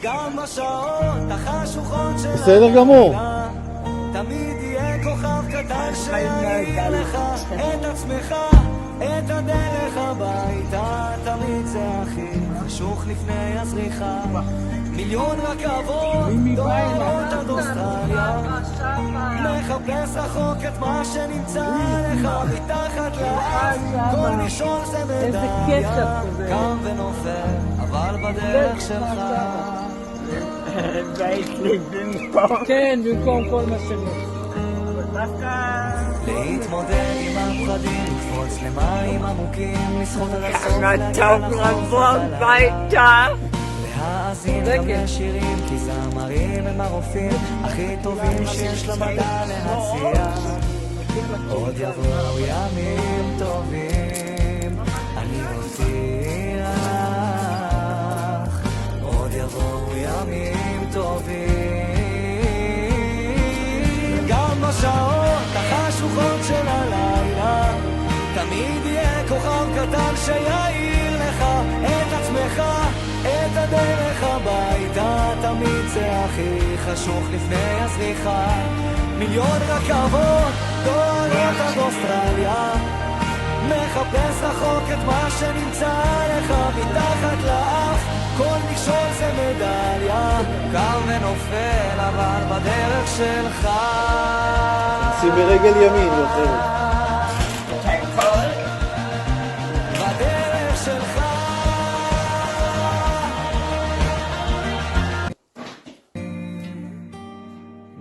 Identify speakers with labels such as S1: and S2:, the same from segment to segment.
S1: גם בשעות החשוכות של
S2: בסדר גמור.
S1: תמיד יהיה כוכב קטן שיעיר לך את עצמך, את הדרך הביתה. תמיד זה הכי חשוך לפני הזריחה. מיליון רכבות דורות עד אוסטרליה, מחפש רחוק את מה שנמצא לך מתחת לאף. כל מישור זה מדליה, קם ונופל אבל בדרך שלך.
S3: כן, במקום כל מה שלא.
S1: להתמודד עם הפחדים, לקפוץ למים עמוקים, לשחות על הסוף, להאזין גם לשירים, כי זמרים הם הרופאים הכי טובים שיש למדע להציע. עוד יבואו ימים טובים, אני מבטיח. עוד יבואו ימים טובים. גם בשעות החשוכות של הלילה תמיד יהיה כוכב קטן שיעיר לך את עצמך, את הדרך הביתה. תמיד זה הכי חשוך לפני הזריחה. מיליון רכבות דורות עד אוסטרליה, מחפש רחוק את מה שנמצא לך מתחת לאף. כל מכשול זה מדליה, קם ונופל אבל בדרך שלך.
S2: שים ברגל ימין, יוחרת.
S1: בדרך שלך.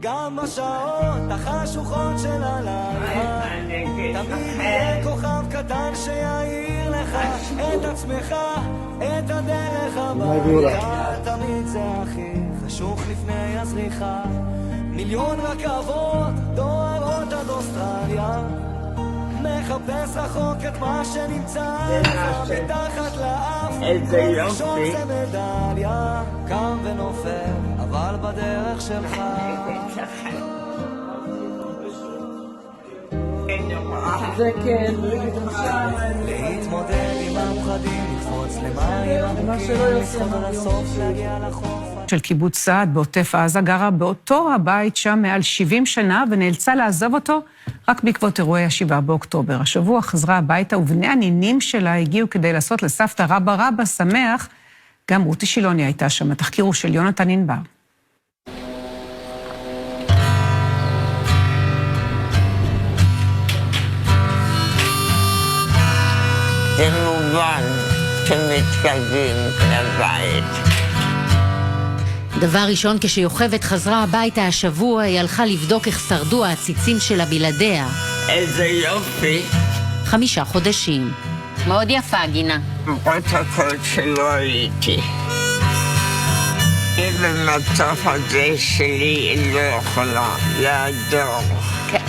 S1: גם בשעות החשוכות של הלילה תמיד יהיה כוכב קטן שיעיר לך את עצמך, את הדרך הביתה. תמיד זה הכי חשוך לפני הזריחה. מיליון רכבות דורות עד אוסטרליה, מחפש רחוק את מה שנמצא לך מתחת לאף.
S3: איזה יופי.
S1: כל זה מדליה, קם ונופל אבל בדרך שלך.
S3: זה כן,
S1: להתמודד עם הפחדים, לקפוץ למים עמוקים, לשחות על הסוף, להגיע לחוף.
S4: של קיבוץ סעד בעוטף עזה גרה באותו הבית שם מעל 70 שנה ונאלצה לעזוב אותו רק בעקבות אירועי ה7 באוקטובר. השבוע חזרה הביתה ובני הנינים שלה הגיעו כדי לעשות לסבתא רבא שמח. גם רותי שילוני הייתה שם. התחקיר הוא של יונתן ענבר.
S5: זה מובן שמתקרבים לבית.
S6: דבר ראשון, כשיוכבד חזרה הביתה השבוע, היא הלכה לבדוק איך שרדו העציצים שלה בלעדיה.
S5: איזה יופי.
S6: 5 חודשים. מאוד יפה, גינה.
S5: למרות הכל שלא הייתי. היא במצב הזה שלי היא לא יכולה לעדור.
S6: כן.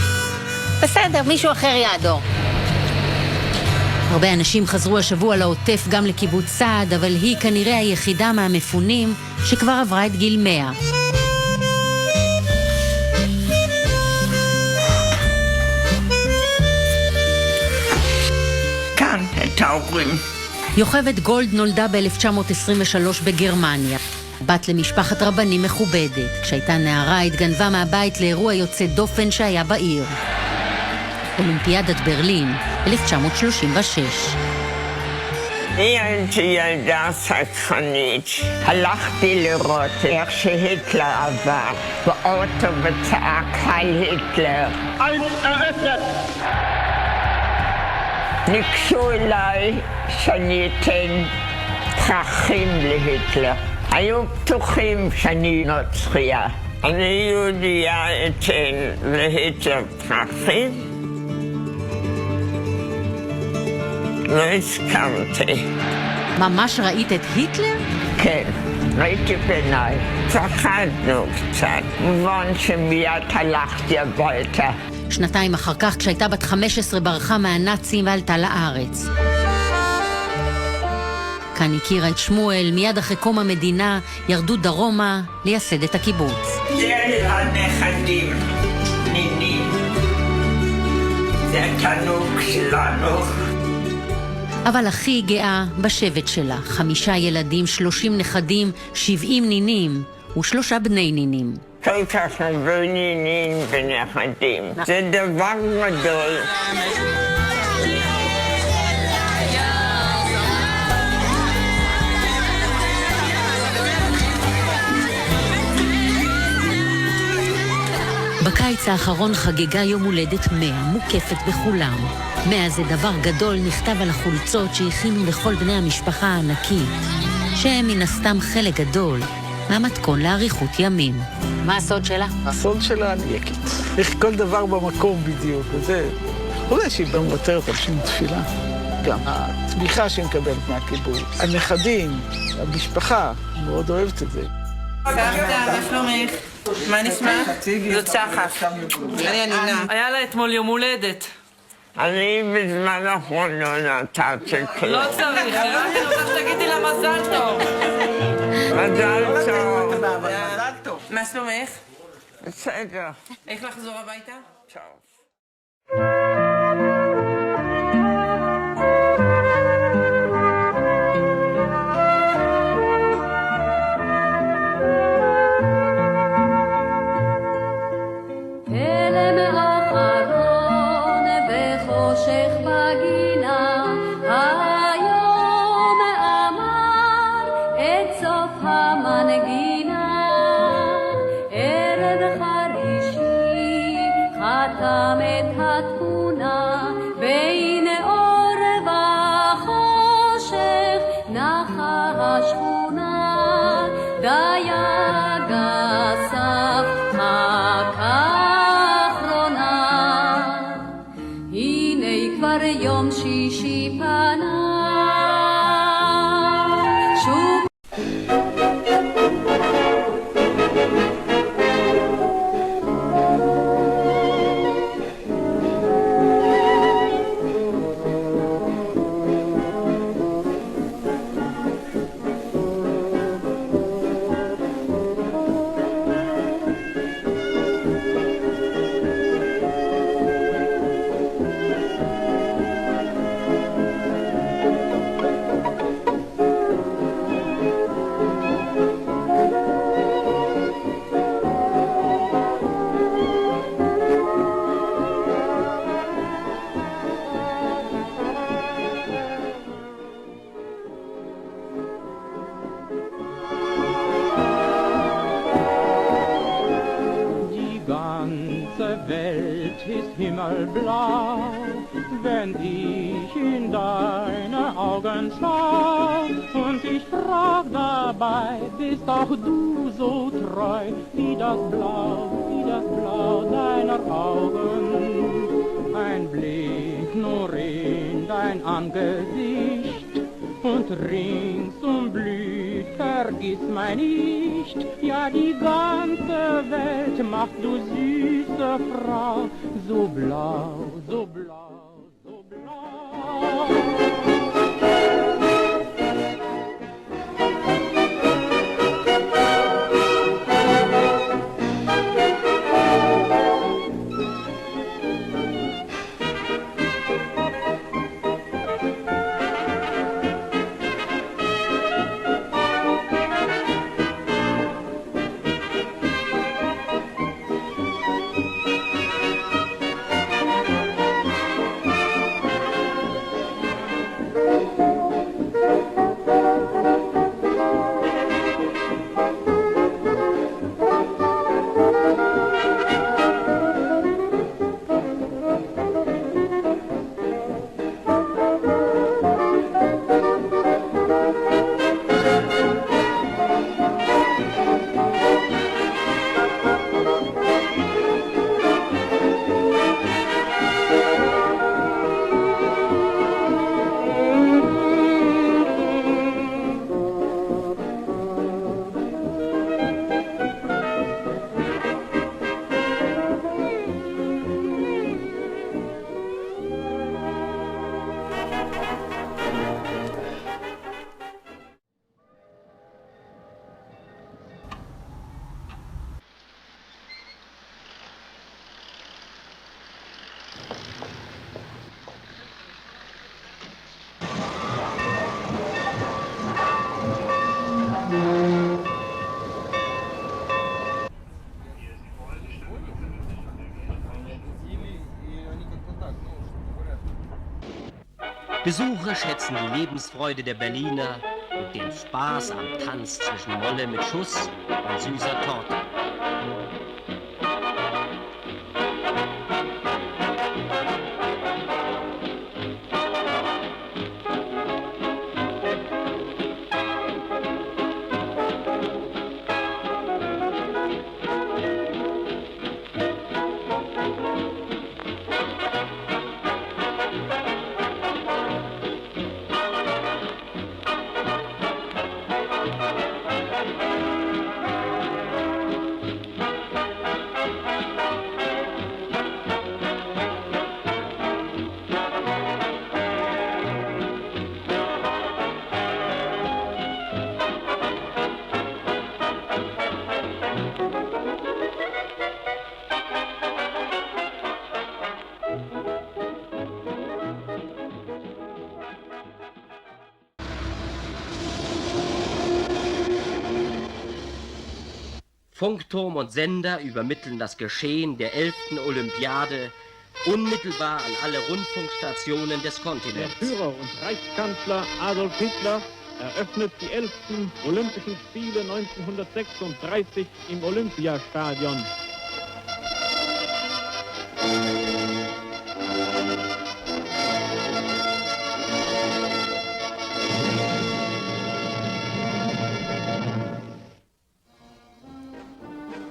S6: בסדר, מישהו אחר יעדור. הרבה אנשים חזרו השבוע לעוטף גם לקיבוץ סעד, אבל היא כנראה היחידה מהמפונים שכבר עברה את גיל 100.
S5: כאן את ההורים.
S6: יוכבד גולד נולדה ב-1923 בגרמניה. בת למשפחת רבנים מכובדת. כשהייתה נערה התגנבה מהבית לאירוע יוצא דופן שהיה בעיר. אולימפיאדת ברלין, 1936.
S5: הייתי ילדה סקרנית. הלכתי לראות איך שהיטלר עבר באוטו וצעק היי היטלר. ניגשו אליי שאני אתן פרחים להיטלר. היו בטוחים שאני נוצריה. אני יהודיה אתן להיטלר פרחים. לא הסכמתי.
S6: ממש ראית את היטלר?
S5: כן, ראיתי בעיניי. פחדנו קצת. מובן שמיד הלכתי הביתה.
S6: 2 אחר כך, כשהייתה בת 15, ברחה מהנאצים ועלתה לארץ. כאן הכירה את שמואל, מיד אחרי קום המדינה ירדו דרומה לייסד את הקיבוץ.
S5: זה הנכדים, נינים. זה התענוג שלנו.
S6: אבל הכי גאה בשבט שלה, 5 ילדים, 30 נכדים, 70 נינים ו3 בני נינים.
S5: כל כך הרבה נינים ונכדים. זה דבר גדול.
S6: בקיץ האחרון חגגה יום הולדת 100, מוקפת בכולם. 100 זה דבר גדול, נכתב על החולצות שהכינו לכל בני המשפחה הענקית, שהם מן הסתם חלק גדול מהמתכון לאריכות ימים. מה הסוד שלה?
S3: הסוד שלה אני יקית. איך כל דבר במקום בדיוק, וזה... אולי שהיא לא מוותרת על שום תפילה. גם התמיכה שהיא מקבלת מהקיבוץ. הנכדים, המשפחה, מאוד אוהבת את זה.
S7: סבתא, מה שלומך? מה נשמע? זאת שחף. אני ענינה. היה לה אתמול יום הולדת.
S5: אני בזמן האחרון לא נתתי כלום.
S7: לא צריך, אני רוצה שתגידי לה מזל טוב.
S5: מזל טוב.
S7: מזל טוב. מה שלומך?
S5: בסדר.
S7: איך לחזור הביתה?
S5: טוב.
S8: יום שישי פנה שוב
S9: Welt ist himmelblau, wenn ich in deine Augen schau. Und ich frag dabei, bist auch du so treu wie das Blau deiner Augen. Ein Blick nur in dein Angesicht und ringsum blüht, vergiss mein nicht. Ja, die ganze Welt macht du süße Frau, so blau, so blau, so blau.
S10: Besucher schätzen die Lebensfreude der Berliner und den Spaß am Tanz zwischen Molle mit Schuss und süßer Torte. Funkturm und Sender übermitteln das Geschehen der 11. Olympiade unmittelbar an alle Rundfunkstationen des Kontinents.
S9: Der Führer und Reichskanzler Adolf Hitler eröffnet die 11. Olympischen Spiele 1936 im Olympiastadion.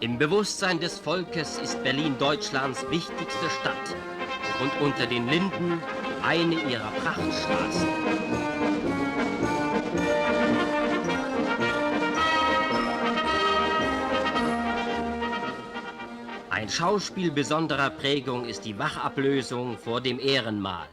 S10: Im Bewusstsein des Volkes ist Berlin Deutschlands wichtigste Stadt und unter den Linden eine ihrer Prachtstraßen. Ein Schauspiel besonderer Prägung ist die Wachablösung vor dem Ehrenmal.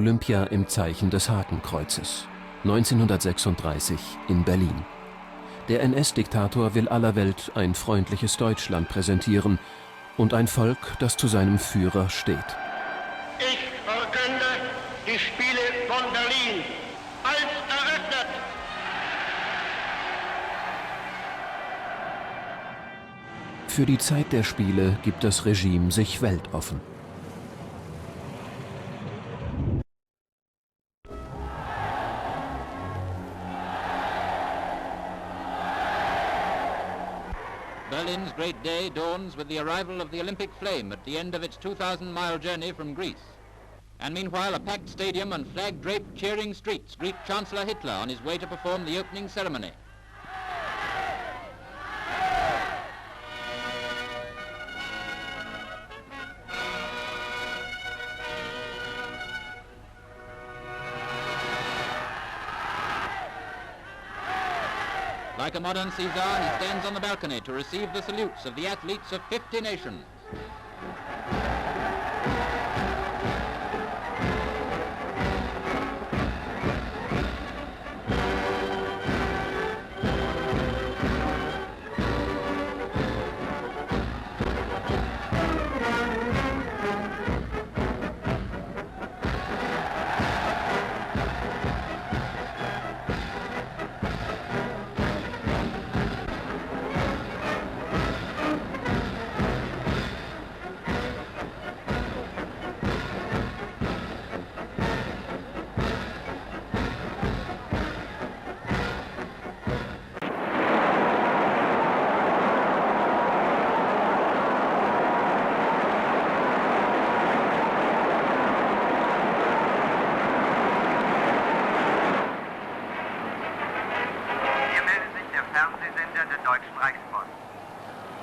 S11: Olympia im Zeichen des Hakenkreuzes, 1936 in Berlin. Der NS-Diktator will aller Welt ein freundliches Deutschland präsentieren und ein Volk, das zu seinem Führer steht.
S12: Ich verkünde die Spiele von Berlin als eröffnet.
S11: Für die Zeit der Spiele gibt das Regime sich weltoffen.
S13: Berlin's great day dawns with the arrival of the Olympic flame at the end of its 2,000-mile journey from Greece. And meanwhile, a packed stadium and flag-draped cheering streets greet Chancellor Hitler on his way to perform the opening ceremony. Like a modern Caesar, he stands on the balcony to receive the salutes of the athletes of 50 nations.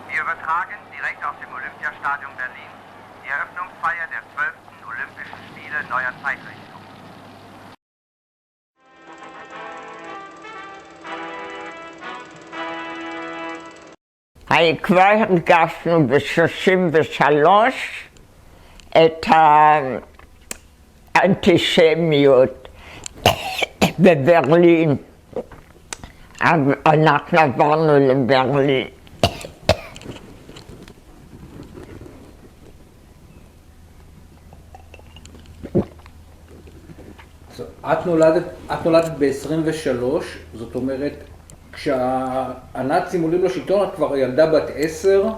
S14: Wir übertragen direkt aus dem Olympiastadion Berlin die Eröffnungsfeier der 12. Olympischen Spiele neuer Zeitrichtung.
S5: כבר הרגשנו ב-33 את האנטישמיות בברלין. אנחנו עברנו לברלין.
S2: את נולדת ב-23, זאת אומרת, כשהנאצים עולים לשלטון את כבר ילדה בת 10,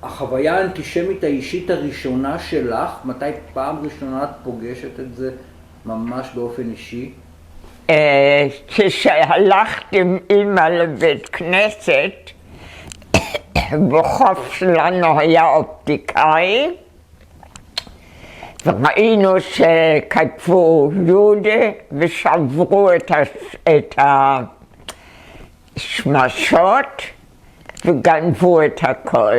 S2: והחוויה האנטישמית האישית הראשונה שלך, מתי פעם ראשונה את פוגשת את זה ממש באופן אישי?
S5: כשהלכתי עם אמא לבית כנסת, בחוף שלנו היה אופטיקאי, וראינו שכתבו יהודה ושברו את השמשות וגנבו את הכל.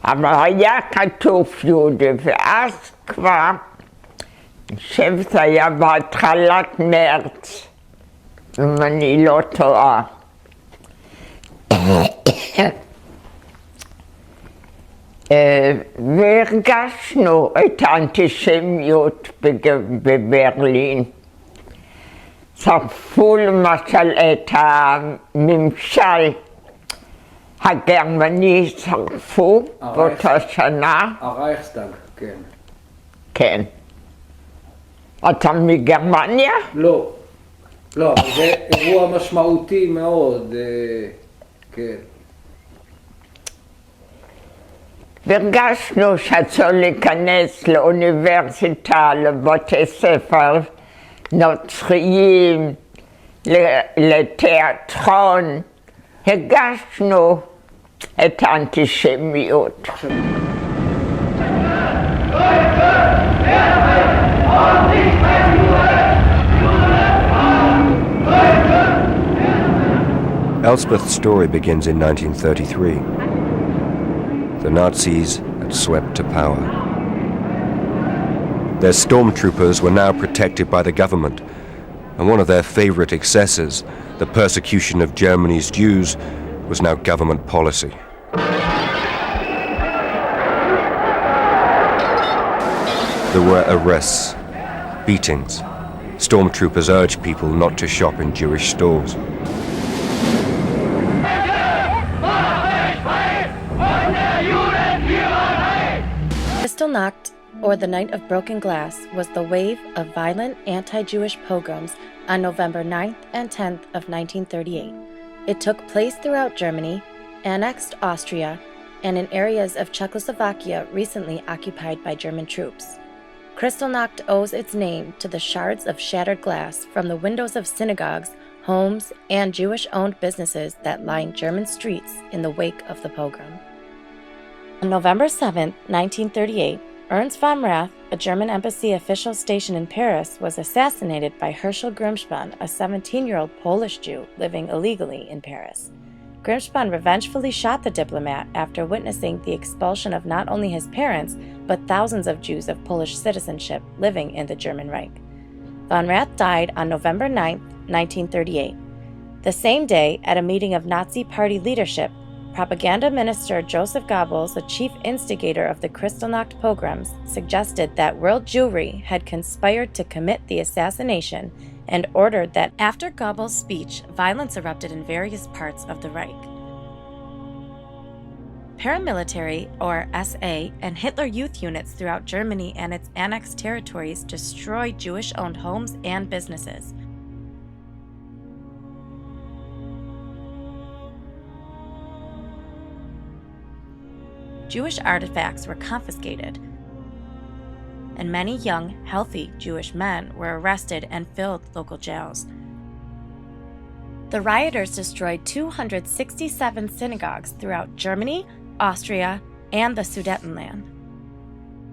S5: אבל היה כתוב יהודה, ואז כבר, אני חושבת זה היה בהתחלת מרץ, אם אני לא טועה. והרגשנו את האנטישמיות בברלין. שרפו למשל את הממשל הגרמני, שרפו באותה שנה.
S2: הרייכסטאג, כן.
S5: כן. אתה מגרמניה?
S2: לא. לא, זה אירוע משמעותי מאוד, כן.
S5: והרגשנו שצריך להיכנס לאוניברסיטה, לבתי ספר נוצריים, לתיאטרון. הרגשנו את האנטישמיות.
S15: Elspeth's story begins in 1933. The Nazis had swept to power. Their stormtroopers were now protected by the government, and one of their favorite excesses, the persecution of Germany's Jews, was now government policy. There were arrests, beatings. Stormtroopers urged people not to shop in Jewish stores.
S16: Kristallnacht, or the Night of Broken Glass, was the wave of violent anti-Jewish pogroms on November 9th and 10th of 1938. It took place throughout Germany, annexed Austria, and in areas of Czechoslovakia recently occupied by German troops. Kristallnacht owes its name to the shards of shattered glass from the windows of synagogues, homes, and Jewish-owned businesses that lined German streets in the wake of the pogrom. On November 7, 1938, Ernst von Rath, a German embassy official stationed in Paris, was assassinated by Herschel Grimspan, a 17-year-old Polish Jew living illegally in Paris. Grimspan revengefully shot the diplomat after witnessing the expulsion of not only his parents, but thousands of Jews of Polish citizenship living in the German Reich. Von Rath died on November 9, 1938. The same day, at a meeting of Nazi Party leadership, Propaganda Minister Joseph Goebbels, the chief instigator of the Kristallnacht pogroms, suggested that world Jewry had conspired to commit the assassination and ordered that after Goebbels' speech, violence erupted in various parts of the Reich. Paramilitary, or SA, and Hitler Youth units throughout Germany and its annexed territories destroyed Jewish-owned homes and businesses. Jewish artifacts were confiscated, and many young, healthy Jewish men were arrested and filled local jails. The rioters destroyed 267 synagogues throughout Germany, Austria, and the Sudetenland.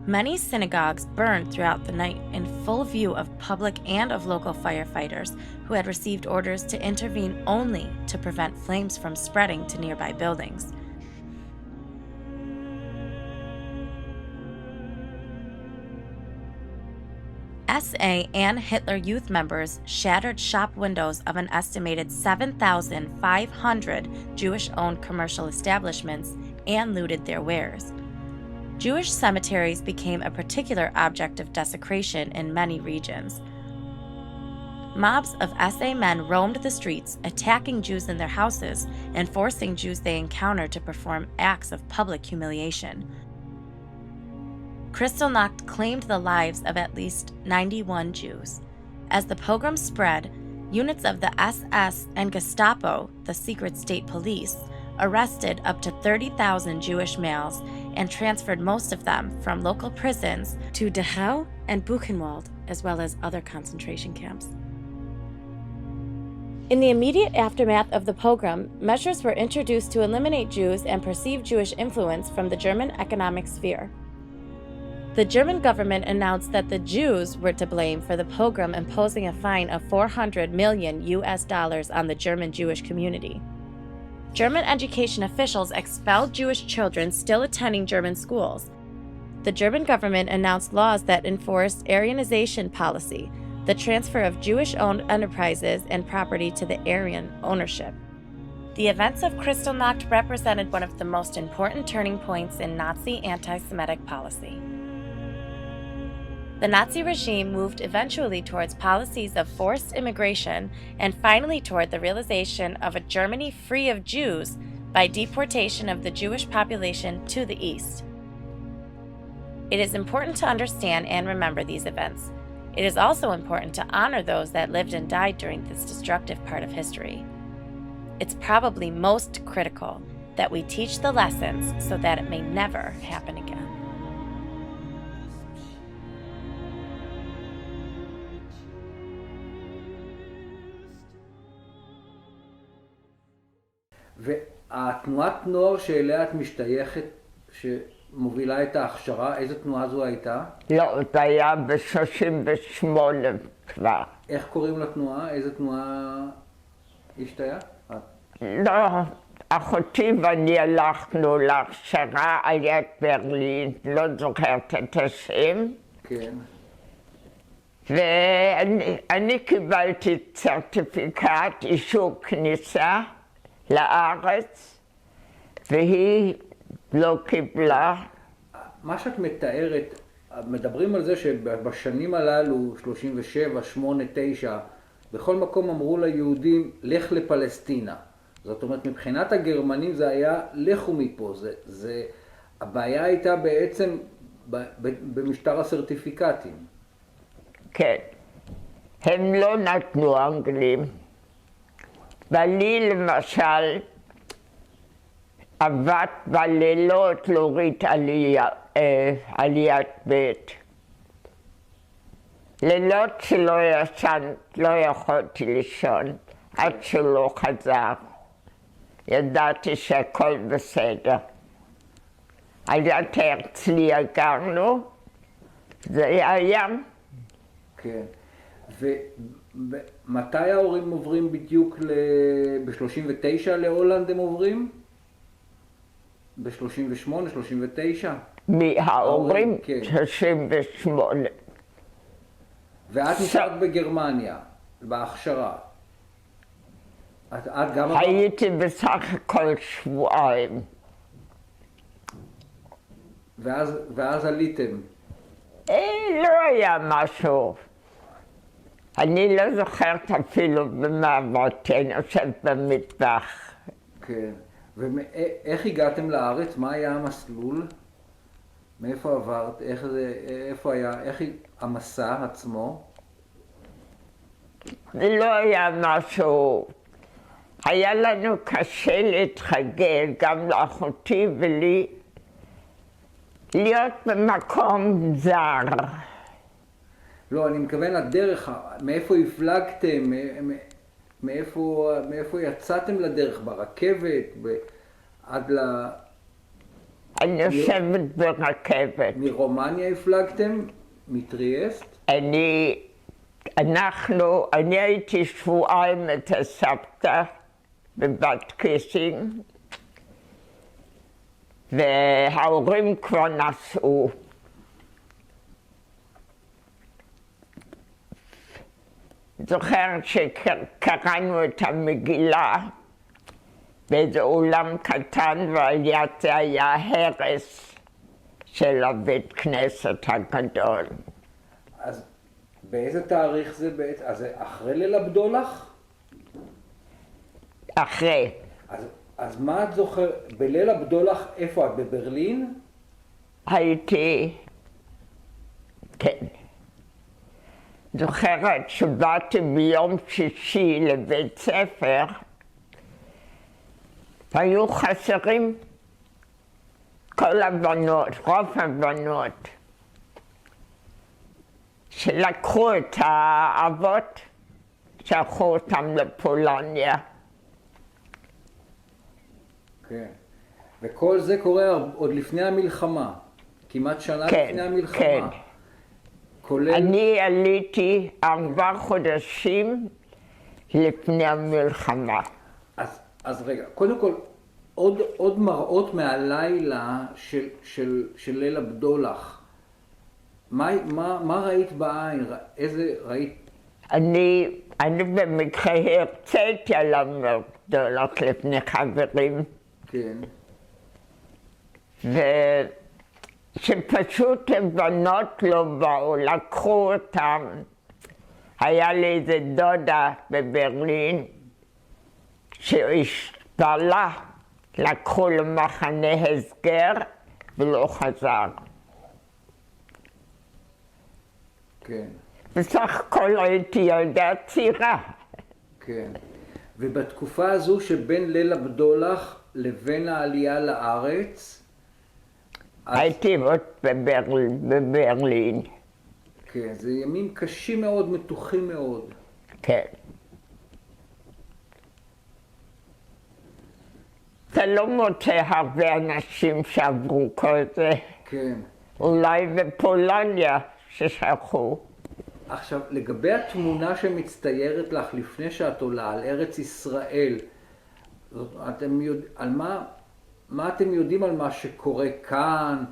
S16: Many synagogues burned throughout the night in full view of public and of local firefighters who had received orders to intervene only to prevent flames from spreading to nearby buildings. SA and Hitler Youth members shattered shop windows of an estimated 7,500 Jewish-owned commercial establishments and looted their wares. Jewish cemeteries became a particular object of desecration in many regions. mobs of SA men roamed the streets, attacking Jews in their houses and forcing Jews they encountered to perform acts of public humiliation. Kristallnacht claimed the lives of at least 91 Jews. As the pogrom spread, units of the SS and Gestapo, the secret state police, arrested up to 30,000 Jewish males and transferred most of them from local prisons to Dachau and Buchenwald, as well as other concentration camps. In the immediate aftermath of the pogrom, measures were introduced to eliminate Jews and perceived Jewish influence from the German economic sphere. The German government announced that the Jews were to blame for the pogrom, imposing a fine of $400 million on the German Jewish community. German education officials expelled Jewish children still attending German schools. The German government announced laws that enforced Aryanization policy, the transfer of Jewish-owned enterprises and property to the Aryan ownership. The events of Kristallnacht represented one of the most important turning points in Nazi anti-Semitic policy. The Nazi regime moved eventually towards policies of forced immigration and finally toward the realization of a Germany free of Jews by deportation of the Jewish population to the east. It is important to understand and remember these events. It is also important to honor those that lived and died during this destructive part of history. It's probably most critical that we teach the lessons so that it may never happen again.
S2: והתנועת נוער שאליה את משתייכת, שמובילה את ההכשרה, איזו תנועה זו הייתה?
S5: לא, זה היה ב-38 כבר.
S2: איך קוראים לתנועה? איזו תנועה השתייך?
S5: לא, אחותי ואני הלכנו להכשרה על יד ברלין, לא זוכרת את השם.
S2: כן.
S5: ואני קיבלתי צרטיפיקט, אישור כניסה לארץ, והיא לא קיבלה.
S2: מה שאת מתארת, מדברים על זה שבשנים הללו, 37, 8, 9, בכל מקום אמרו ליהודים, לך לפלסטינה. זאת אומרת, מבחינת הגרמנים זה היה, לכו מפה. הבעיה הייתה בעצם במשטר הסרטיפיקטים.
S5: כן. הם לא נתנו אנגלים. ולי למשל, עבד בלילות להוריד עליית בית. לילות שלא ישן, לא יכולתי לישון, עד שלא חזר. ידעתי שהכל בסדר. על יד הרצליה גרנו, זה היה.
S2: כן. ומתי ההורים עוברים בדיוק ב-39 להולנד הם עוברים? ב-38, 39?
S5: מההורים? כן. 38.
S2: ואת נשארת בגרמניה, בהכשרה.
S5: הייתי בסך הכל שבועיים.
S2: ואז עליתם?
S5: לא היה משהו. אני לא זוכרת אפילו במה עברתי, אני חושבת במטבח.
S2: כן. ואיך הגעתם לארץ? מה היה המסלול? מאיפה עברת? איפה היה? איך המסע עצמו?
S5: לא היה משהו. היה לנו קשה להתרגל, גם לאחותי ולי, להיות במקום זר.
S2: לא, אני מתכוון לדרך, מאיפה הפלגתם, מאיפה יצאתם לדרך, ברכבת, עד ל...
S5: אני יושבת ברכבת.
S2: מרומניה הפלגתם? מטריאסט?
S5: אני הייתי שבועיים את הסבתא בבת קיסינג, וההורים כבר נסעו. זוכרת שקראנו את המגילה באיזה אולם קטן, ועל יד זה היה הרס של הבית כנסת הגדול.
S2: אז באיזה תאריך זה בעצם? אז זה אחרי ליל הבדולח?
S5: אחרי.
S2: אז מה את זוכרת? בליל הבדולח איפה את? בברלין?
S5: הייתי, כן. זוכרת שבאתי ביום שישי לבית ספר, והיו חסרים כל הבנות, רוב הבנות, שלקחו את האבות, שלחו אותם לפולניה.
S2: כן. וכל זה קורה עוד לפני המלחמה, כמעט שנה לפני המלחמה.
S5: כן.
S2: כולל...
S5: אני עליתי 4 חודשים לפני המלחמה.
S2: אז רגע, קודם כל, עוד מראות מהלילה של ליל הבדולח. מה ראית בעין? איזה ראית?
S5: אני במקרה הרציתי על הבדולח לפני חברים.
S2: כן.
S5: שפשוט הבנות לא באו, לקחו אותם. היה לי איזה דודה בברלין שהשתלה, לקחו למחנה הסגר ולא חזר.
S2: כן.
S5: בסך הכל הייתי ילדה צעירה.
S2: כן. ובתקופה הזו שבין ליל הבדולח לבין העלייה לארץ,
S5: הייתי עוד בברלין.
S2: כן, זה ימים קשים מאוד, מתוחים מאוד.
S5: כן. אתה לא מוצא הרבה אנשים שעברו כל זה.
S2: כן.
S5: אולי בפולניה ששלחו.
S2: עכשיו, לגבי התמונה שמצטיירת לך לפני שאת עולה על ארץ ישראל, מה אתם יודעים על מה שקורה כאן?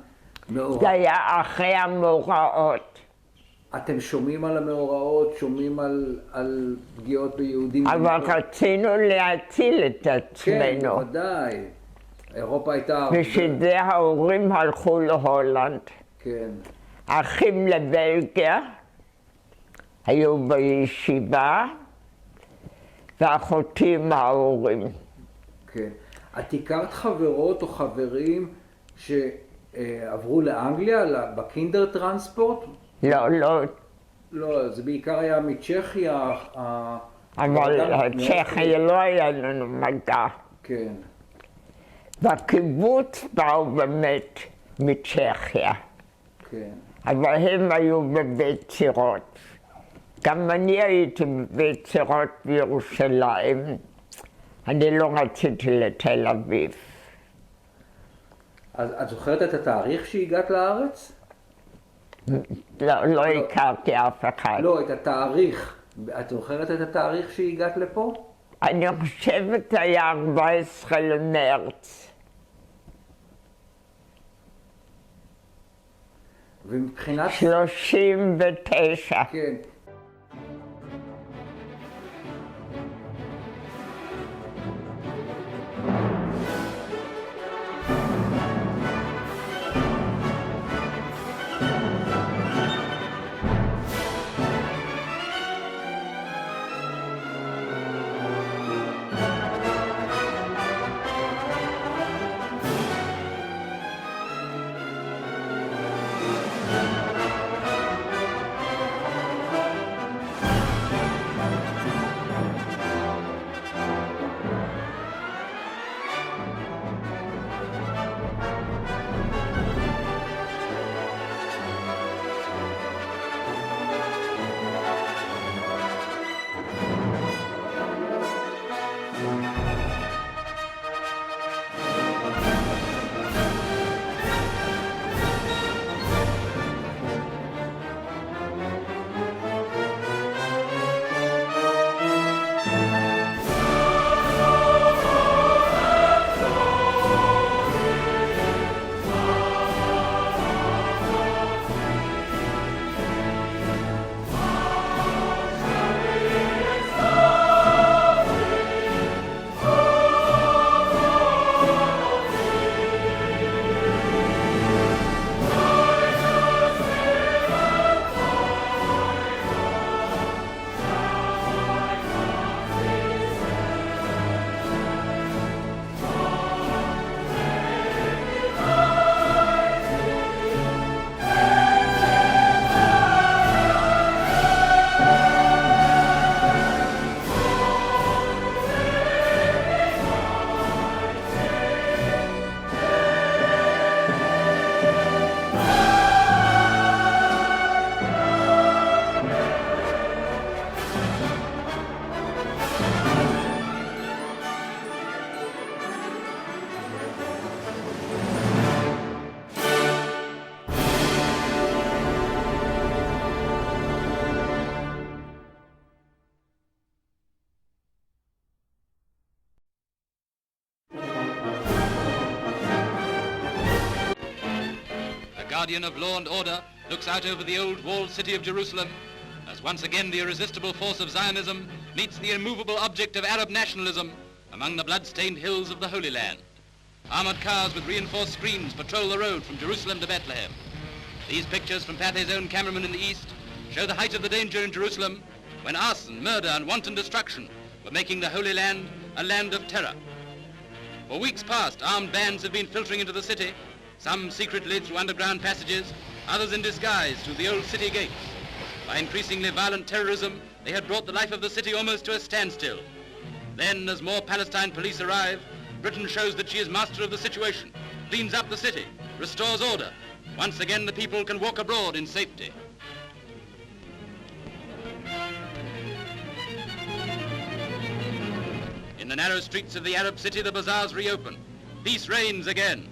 S5: זה היה אחרי המאורעות.
S2: אתם שומעים על המאורעות, שומעים על פגיעות ביהודים?
S5: אבל רצינו להציל את עצמנו.
S2: כן, ודאי. אירופה הייתה...
S5: ושזה ההורים הלכו להולנד.
S2: כן.
S5: אחים לבלגיה היו בישיבה, ואחותי עם ההורים.
S2: כן. את הכרת חברות או חברים שעברו לאנגליה, בקינדר טרנספורט?
S5: לא, לא.
S2: לא, זה בעיקר היה מצ'כיה.
S5: אבל צ'כיה לא היה לנו מגע.
S2: כן.
S5: בקיבוץ באו באמת מצ'כיה.
S2: כן.
S5: אבל הם היו בבית צירות. גם אני הייתי בבית צירות בירושלים. אני לא רציתי לתל אביב.
S2: אז את זוכרת את התאריך שהגעת לארץ?
S5: לא הכרתי אף אחד.
S2: לא, את התאריך. את זוכרת את התאריך שהגעת לפה?
S5: אני חושבת היה 14 למרץ.
S2: ומבחינת...
S5: 39.
S2: כן.
S13: guardian of law and order, looks out over the old walled city of Jerusalem as once again the irresistible force of Zionism meets the immovable object of Arab nationalism among the blood-stained hills of the Holy Land. Armored cars with reinforced screens patrol the road from Jerusalem to Bethlehem. These pictures from Pathé's own cameraman in the east show the height of the danger in Jerusalem when arson, murder and wanton destruction were making the Holy Land a land of terror. For weeks past, armed bands have been filtering into the city, some secretly through underground passages, others in disguise through the old city gates. By increasingly violent terrorism, they had brought the life of the city almost to a standstill. Then, as more Palestine police arrive, Britain shows that she is master of the situation, cleans up the city, restores order. Once again, the people can walk abroad in safety. In the narrow streets of the Arab city, the bazaars reopen. Peace reigns again.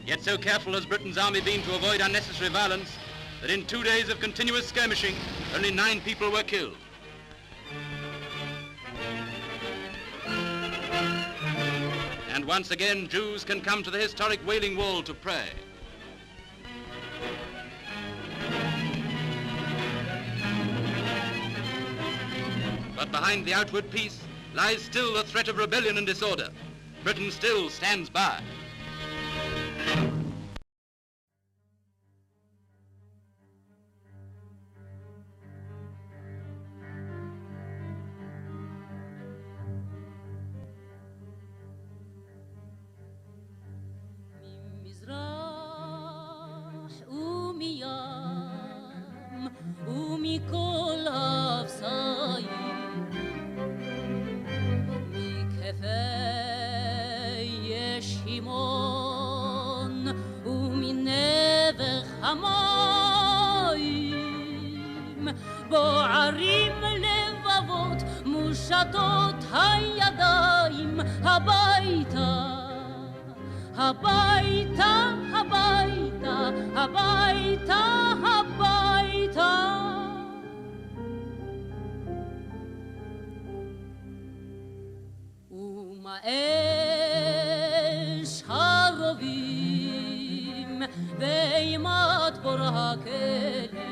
S13: Yet so careful has Britain's army been to avoid unnecessary violence that in 2 days of continuous skirmishing, only 9 people were killed. And once again, Jews can come to the historic Wailing Wall to pray. But behind the outward peace lies still the threat of rebellion and disorder. Britain still stands by.
S8: בוערים לבבות, מושטות הידיים, הביתה, הביתה, הביתה, הביתה, הביתה. ומאש הרובים ואימת בור הכלא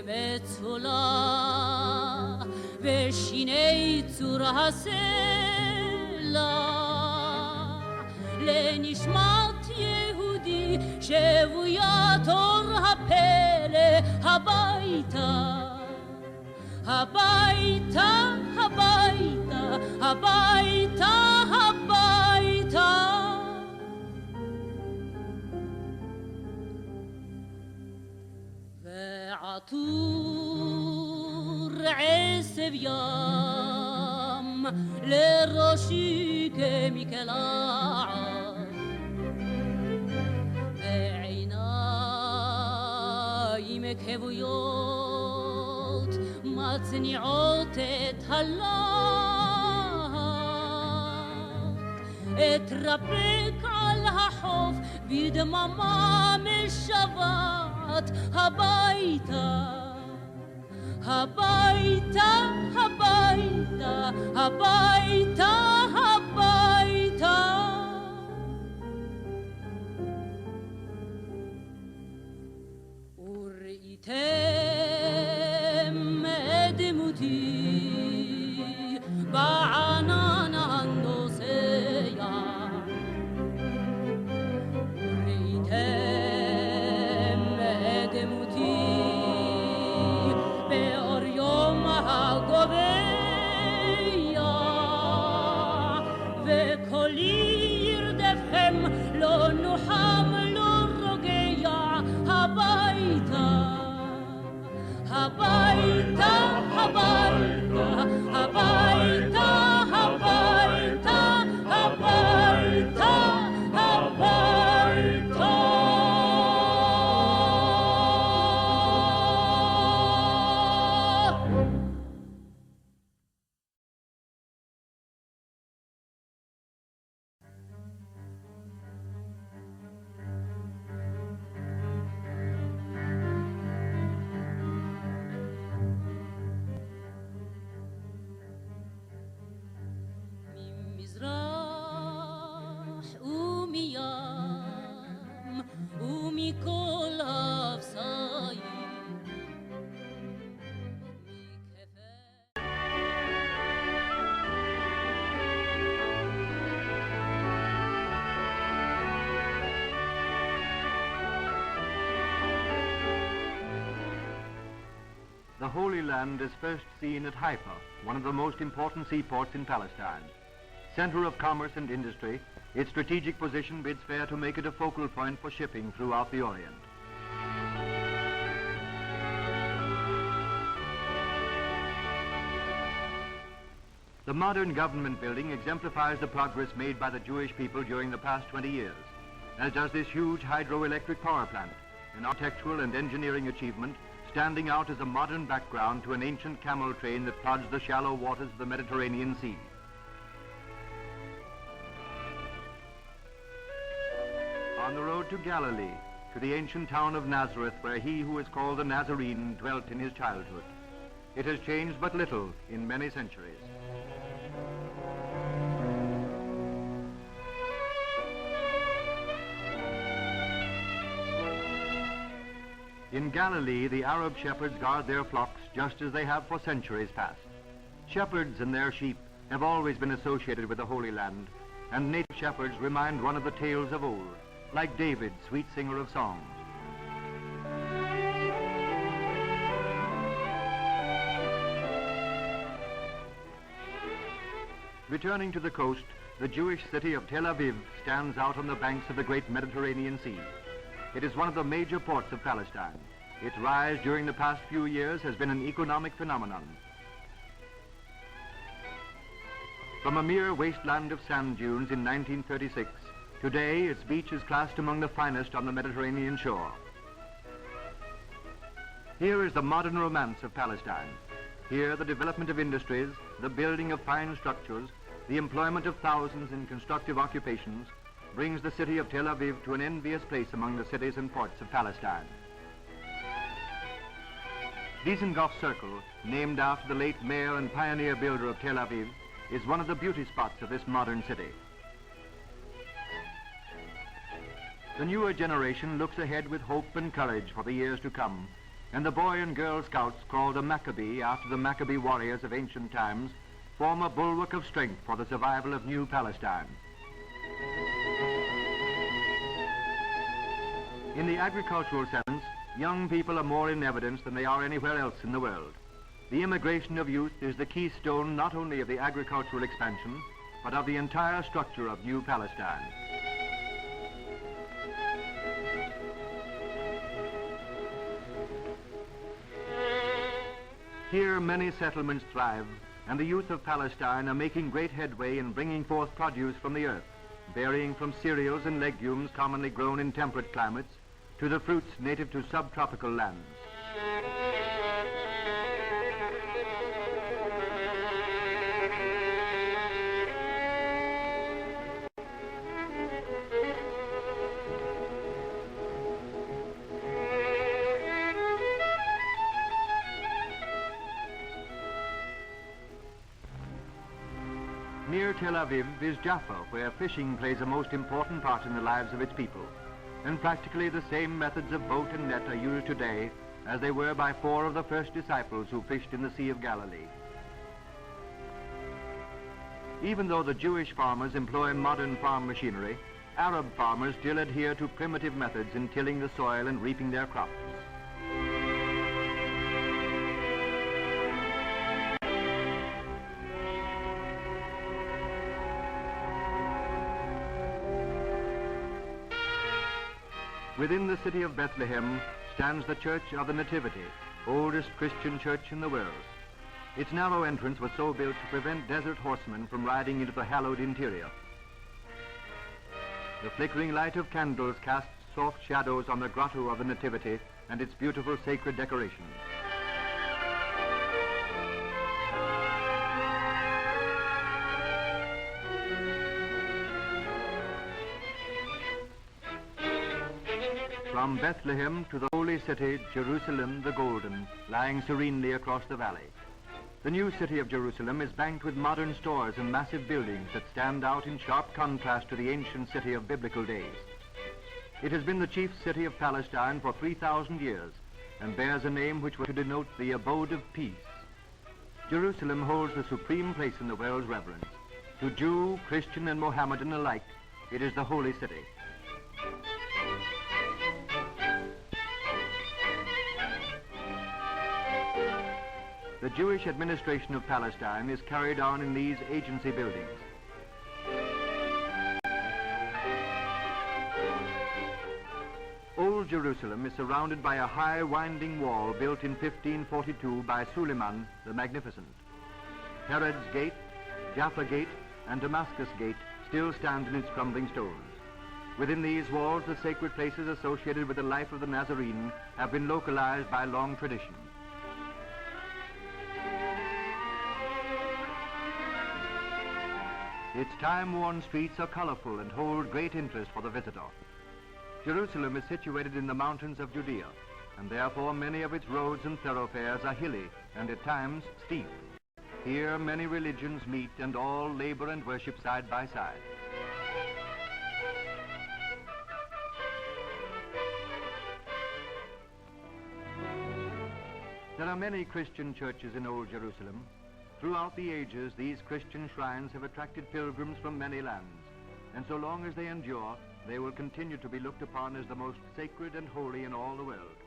S8: מצולה ושיני צור הסלע לנשמת יהודי שבוית אור הפלא הביתה הביתה הביתה הביתה הביתה ועטור עשב ים לראשי כמקלעת בעיניים כבויות מצניעות את הלהט אתרפק על החוף בדממה משוועת הביתה הביתה הביתה הביתה הביתה וראיתם את דמותי בענן הנוסע וראיתם את דמותי באור יום הגובע
S17: the Holy Land is first seen at Haifa, one of the most important seaports in Palestine. Center of commerce and industry, its strategic position bids fair to make it a focal point for shipping throughout the Orient. The modern government building exemplifies the progress made by the Jewish people during the past 20 years, as does this huge hydroelectric power plant, an architectural and engineering achievement standing out as a modern background to an ancient camel train that plods the shallow waters of the Mediterranean Sea. On the road to Galilee, to the ancient town of Nazareth, where he who is called the Nazarene dwelt in his childhood. It has changed but little in many centuries. In Galilee, the Arab shepherds guard their flocks just as they have for centuries past. Shepherds and their sheep have always been associated with the Holy Land, and native shepherds remind one of the tales of old, like David, sweet singer of songs. Returning to the coast, the Jewish city of Tel Aviv stands out on the banks of the great Mediterranean Sea. It is one of the major ports of Palestine. Its rise during the past few years has been an economic phenomenon. From a mere wasteland of sand dunes in 1936, today its beach is classed among the finest on the Mediterranean shore. Here is the modern romance of Palestine. Here the development of industries, the building of fine structures, the employment of thousands in constructive occupations brings the city of Tel Aviv to an envious place among the cities and ports of Palestine. Dizengoff Circle, named after the late mayor and pioneer builder of Tel Aviv, is one of the beauty spots of this modern city. The newer generation looks ahead with hope and courage for the years to come, and the Boy and Girl Scouts, called the Maccabee after the Maccabee warriors of ancient times, form a bulwark of strength for the survival of new Palestine. In the agricultural sense, young people are more in evidence than they are anywhere else in the world. The immigration of youth is the keystone not only of the agricultural expansion, but of the entire structure of new Palestine. Here many settlements thrive, and the youth of Palestine are making great headway in bringing forth produce from the earth, varying from cereals and legumes commonly grown in temperate climates to the fruits native to subtropical lands. Near Tel Aviv is Jaffa, where fishing plays a most important part in the lives of its people. And practically the same methods of boat and net are used today as they were by 4 of the first disciples who fished in the Sea of Galilee. Even though the Jewish farmers employ modern farm machinery, Arab farmers still adhere to primitive methods in tilling the soil and reaping their crops. Within the city of Bethlehem stands the Church of the Nativity, oldest Christian church in the world. Its narrow entrance was so built to prevent desert horsemen from riding into the hallowed interior. The flickering light of candles casts soft shadows on the grotto of the Nativity and its beautiful sacred decorations. From Bethlehem to the holy city, Jerusalem the Golden, lying serenely across the valley. The new city of Jerusalem is banked with modern stores and massive buildings that stand out in sharp contrast to the ancient city of biblical days. It has been the chief city of Palestine for 3,000 years and bears a name which was to denote the abode of peace. Jerusalem holds the supreme place in the world's reverence. To Jew, Christian, and Mohammedan alike, it is the holy city. the Jewish administration of Palestine is carried on in these agency buildings. Old Jerusalem is surrounded by a high winding wall built in 1542 by Suleiman the Magnificent. Herod's Gate, Jaffa Gate, and Damascus Gate still stand in its crumbling stones. Within these walls, the sacred places associated with the life of the Nazarene have been localized by long tradition. Its time-worn streets are colorful and hold great interest for the visitor. Jerusalem is situated in the mountains of Judea, and therefore many of its roads and thoroughfares are hilly and at times steep. Here many religions meet and all labor and worship side by side. There are many Christian churches in Old Jerusalem. Throughout the ages, these Christian shrines have attracted pilgrims from many lands, and so long as they endure, they will continue to be looked upon as the most sacred and holy in all the world.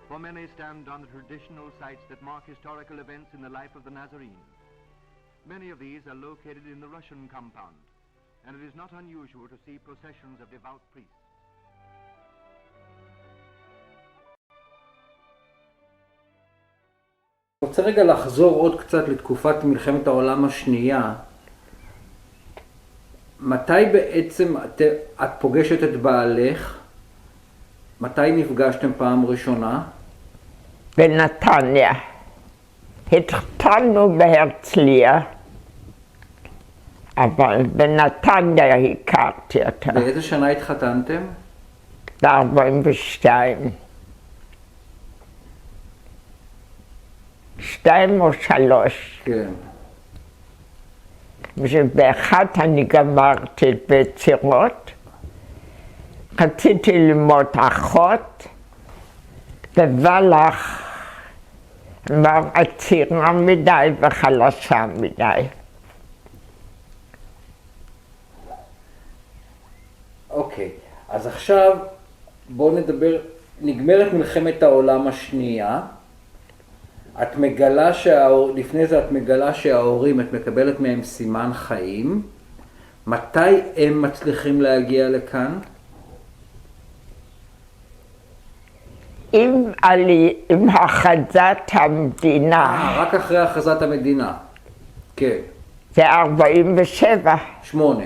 S17: For many stand on the traditional sites that mark historical events in the life of the Nazarene. Many of these are located in the Russian compound, and it is not unusual to see processions of devout priests.
S2: אני רוצה רגע לחזור עוד קצת לתקופת מלחמת העולם השנייה. מתי בעצם את פוגשת את בעלך? מתי נפגשתם פעם ראשונה?
S5: בנתניה. התחתנו בהרצליה, אבל בנתניה הכרתי אותה.
S2: באיזה שנה התחתנתם?
S5: ב-42. 2 או 3.
S2: כן.
S5: ובאחת אני גמרתי בצירות, רציתי ללמוד אחות, ובלך אמר עצירה מדי וחלשה מדי.
S2: אוקיי, אז עכשיו בואו נדבר, נגמרת מלחמת העולם השנייה, את מגלה לפני זה את מגלה שההורים, את מקבלת מהם סימן חיים. מתי הם מצליחים להגיע לכאן?
S5: עם הכרזת המדינה.
S2: רק אחרי הכרזת המדינה. כן.
S5: זה 47.
S2: 8.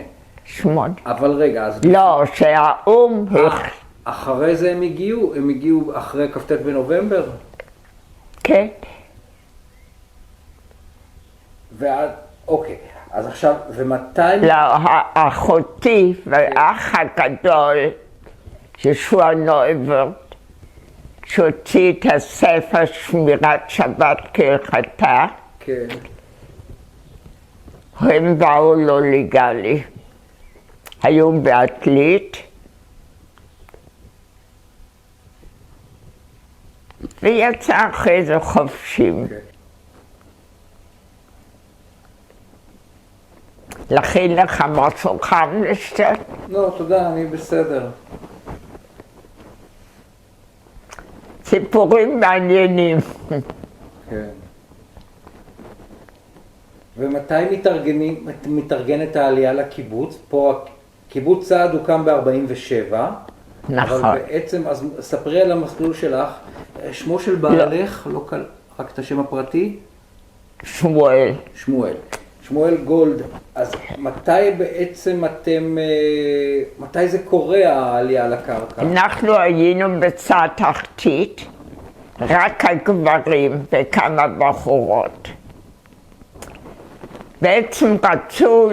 S2: אבל רגע, אז...
S5: לא, שהאום...
S2: אחרי זה הם הגיעו אחרי כ"ט בנובמבר?
S5: כן.
S2: אוקיי, אז עכשיו, ומתי...
S5: לא, אחותי והאח הגדול, ישוע נויברט, שהוציא את הספר שמירת שבת כהלכתה,
S2: כן.
S5: הם באו לא לגלי. היו בעתלית, ויצא אחרי זה חופשים. להכין לך משהו חם לשתות?
S2: לא, תודה, אני בסדר.
S5: סיפורים מעניינים.
S2: כן. ומתי מתארגנת העלייה לקיבוץ? פה קיבוץ צעד הוקם ב-47.
S5: נכון.
S2: אבל בעצם, אז ספרי על המסלול שלך. שמו של בעלך, לא קל, רק את השם הפרטי?
S5: שמואל.
S2: שמואל גולד. אז מתי בעצם מתי זה קורה העלייה לקרקע?
S5: אנחנו היינו בצד תחתית, רק הגברים וכמה בחורות. בעצם רצו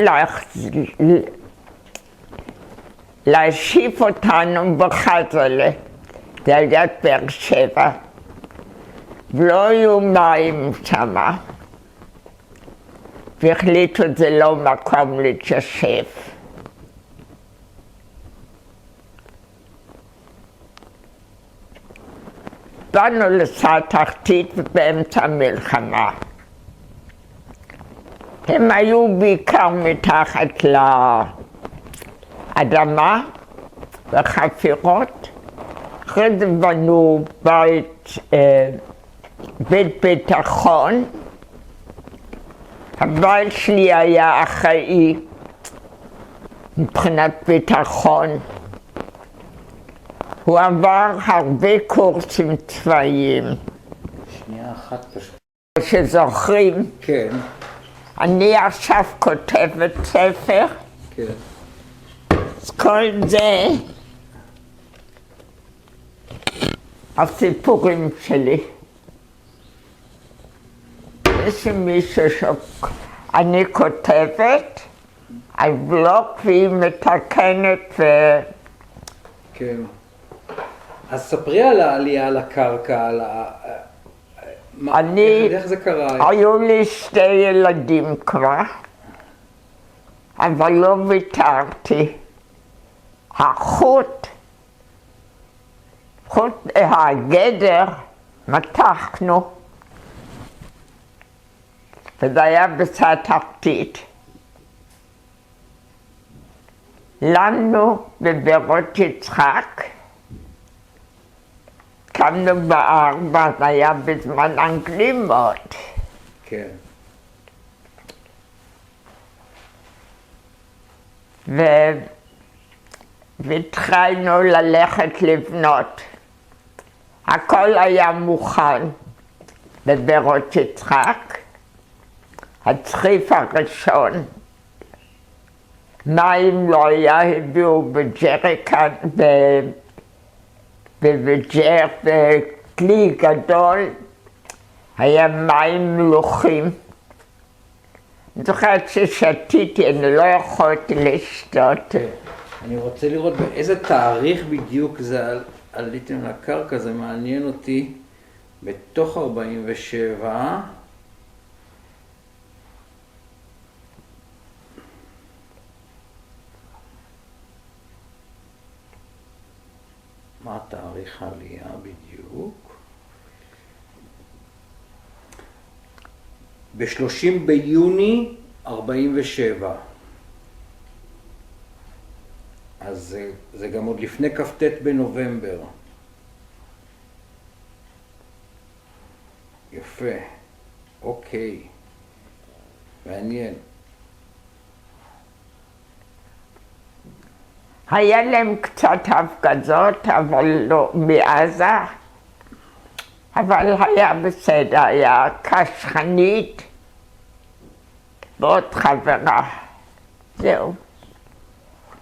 S5: להשיב אותנו בחזלה, ליד באר שבע, ולא היו מים שמה, והחליטו זה לא מקום להתיישב. באנו לצד תחתית באמצע המלחמה. הם היו בעיקר מתחת לאדמה וחפירות. אחרי זה בנו בית ביטחון הבעל שלי היה אחראי מבחינת ביטחון. הוא עבר הרבה קורסים צבאיים.
S2: שנייה אחת פשוט.
S5: שזוכרים?
S2: כן.
S5: אני עכשיו כותבת ספר.
S2: כן.
S5: אז כל זה הסיפורים שלי. יש מישהו שאני כותבת, על בלוק והיא מתקנת
S2: כן. אז ספרי על העלייה על הקרקע, על איך זה קרה?
S5: היו לי 2 ילדים כבר, אבל לא ויתרתי. הגדר, מתחנו, וזה היה בצד תחתית. לנו בבארות יצחק, קמנו ב4, זה היה בזמן אנגלים מאוד.
S2: כן.
S5: והתחלנו ללכת לבנות. הכל היה מוכן בבארות יצחק. הצריף הראשון, מים לא היה, הביאו בג'ריקן, בג'ר, בכלי גדול, היה מים מלוחים. אני זוכרת ששתיתי, אני לא יכולתי לשתות.
S2: אני רוצה לראות באיזה תאריך בדיוק זה עליתם לקרקע, זה מעניין אותי. בתוך 47. מה תאריך העלייה בדיוק? ב-30 ביוני 47. אז זה גם עוד לפני כ"ט בנובמבר. יפה. אוקיי. מעניין.
S5: היה להם קצת הפגזות, אבל לא מעזה. אבל היה בסדר, היה קשחנית ועוד חברה. זהו.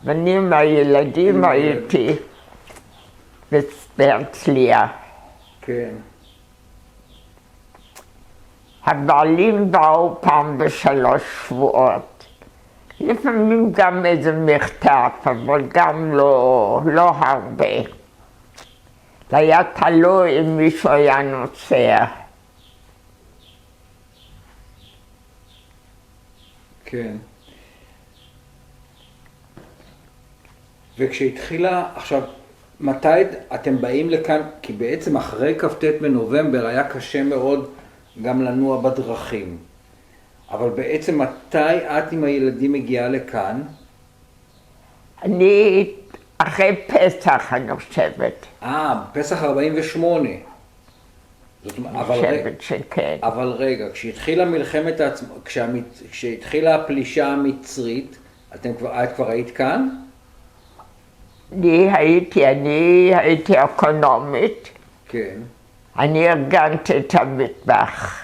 S5: ואני עם הילדים הייתי בהרצליה.
S2: כן.
S5: הבעלים באו פעם ב3 שבועות. לפעמים גם איזה מכתב, אבל גם לא הרבה. זה היה תלוי אם מישהו היה נוסע.
S2: כן. וכשהתחילה, עכשיו, מתי אתם באים לכאן? כי בעצם אחרי כ"ט בנובמבר היה קשה מאוד גם לנוע בדרכים. אבל בעצם מתי את עם הילדים מגיעה לכאן?
S5: אני אחרי פסח, אני חושבת.
S2: פסח 48. זאת אומרת, אבל רגע, כשהתחילה מלחמת העצמאות, כשהתחילה הפלישה המצרית, את כבר היית כאן?
S5: אני הייתי אקונומית.
S2: כן.
S5: אני ארגנתי את המטבח.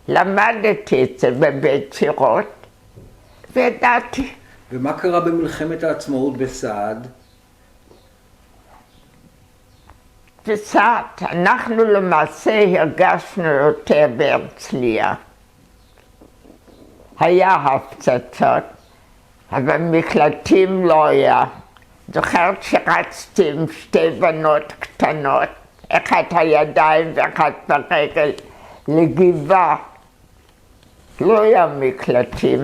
S5: למדתי את זה בבית צירות, וידעתי.
S2: ומה קרה במלחמת העצמאות בסעד?
S5: בסעד, אנחנו למעשה הרגשנו יותר בהרצליה. היה הפצצות, אבל מקלטים לא היה. זוכרת שרצתי עם 2 בנות קטנות, אחת הידיים ואחת ברגל, לגבעה. לא היה מקלטים.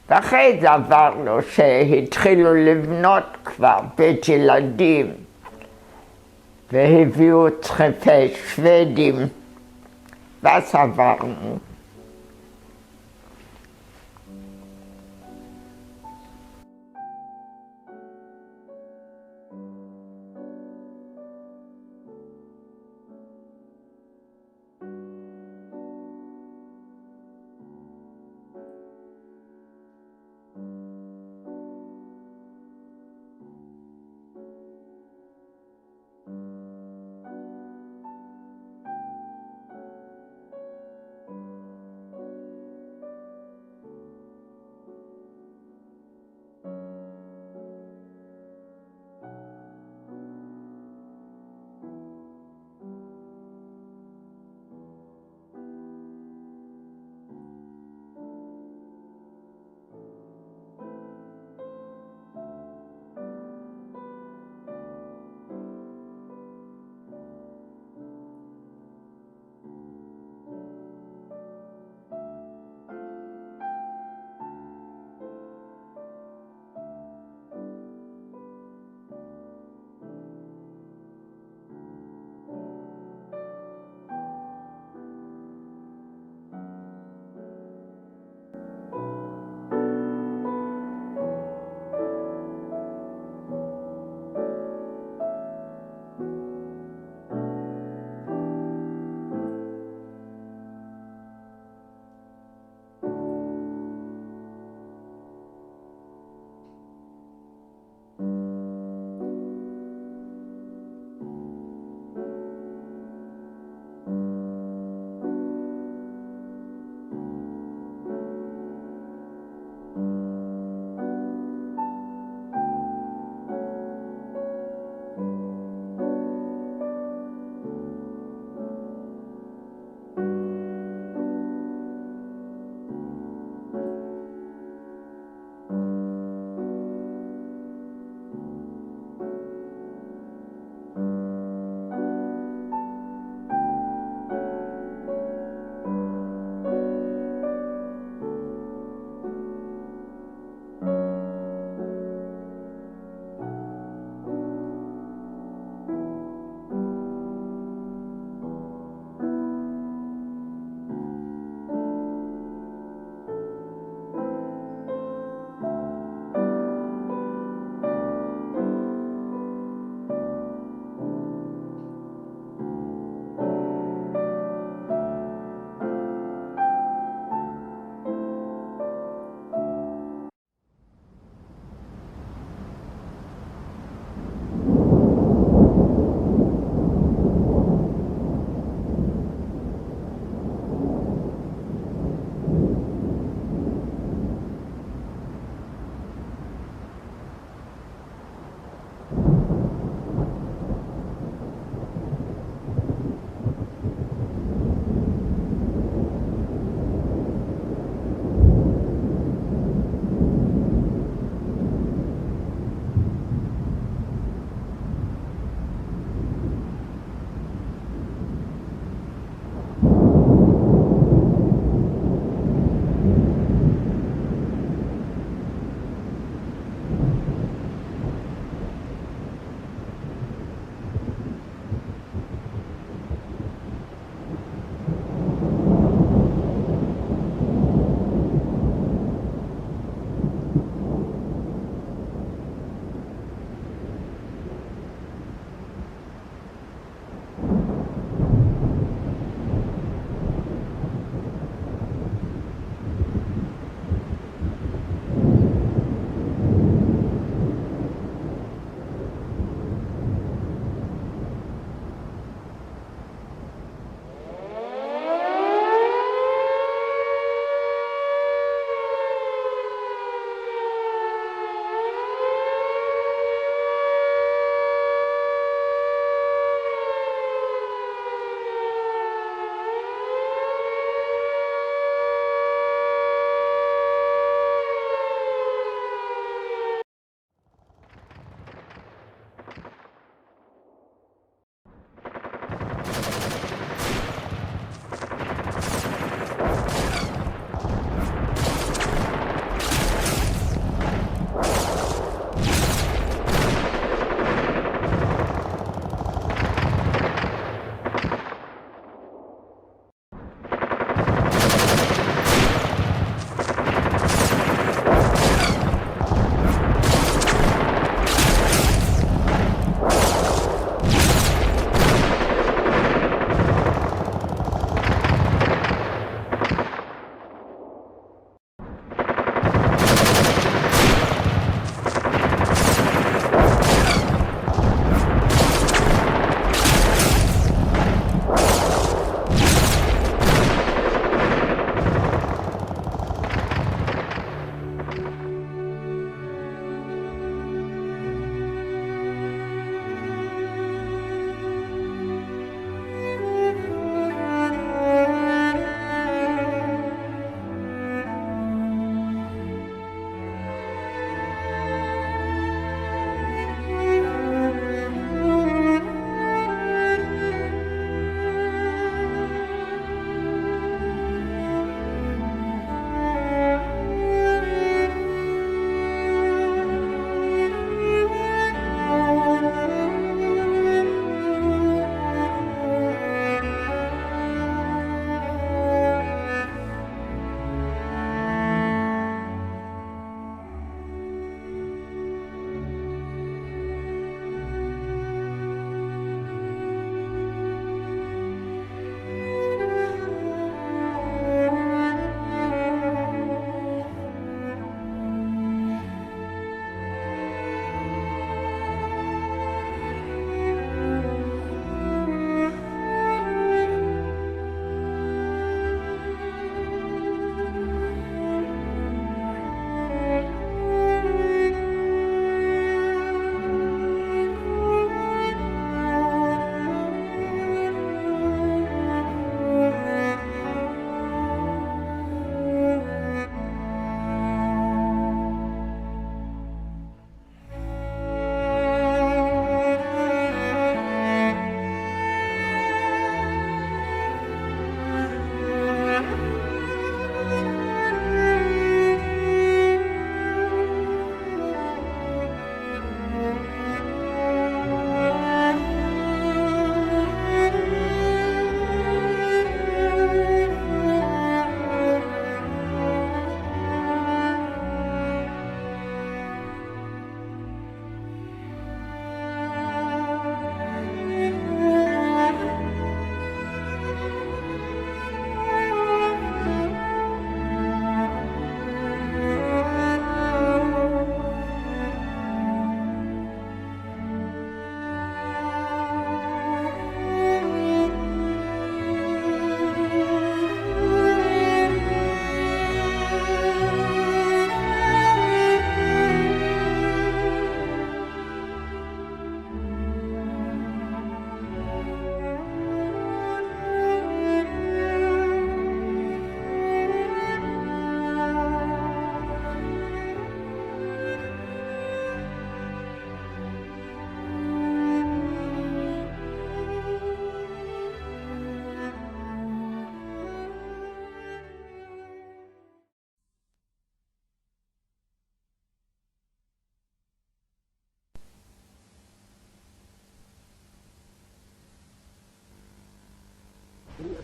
S5: ואחרי זה עברנו שהתחילו לבנות כבר בית ילדים והביאו צריפי שוודים ואז עברנו.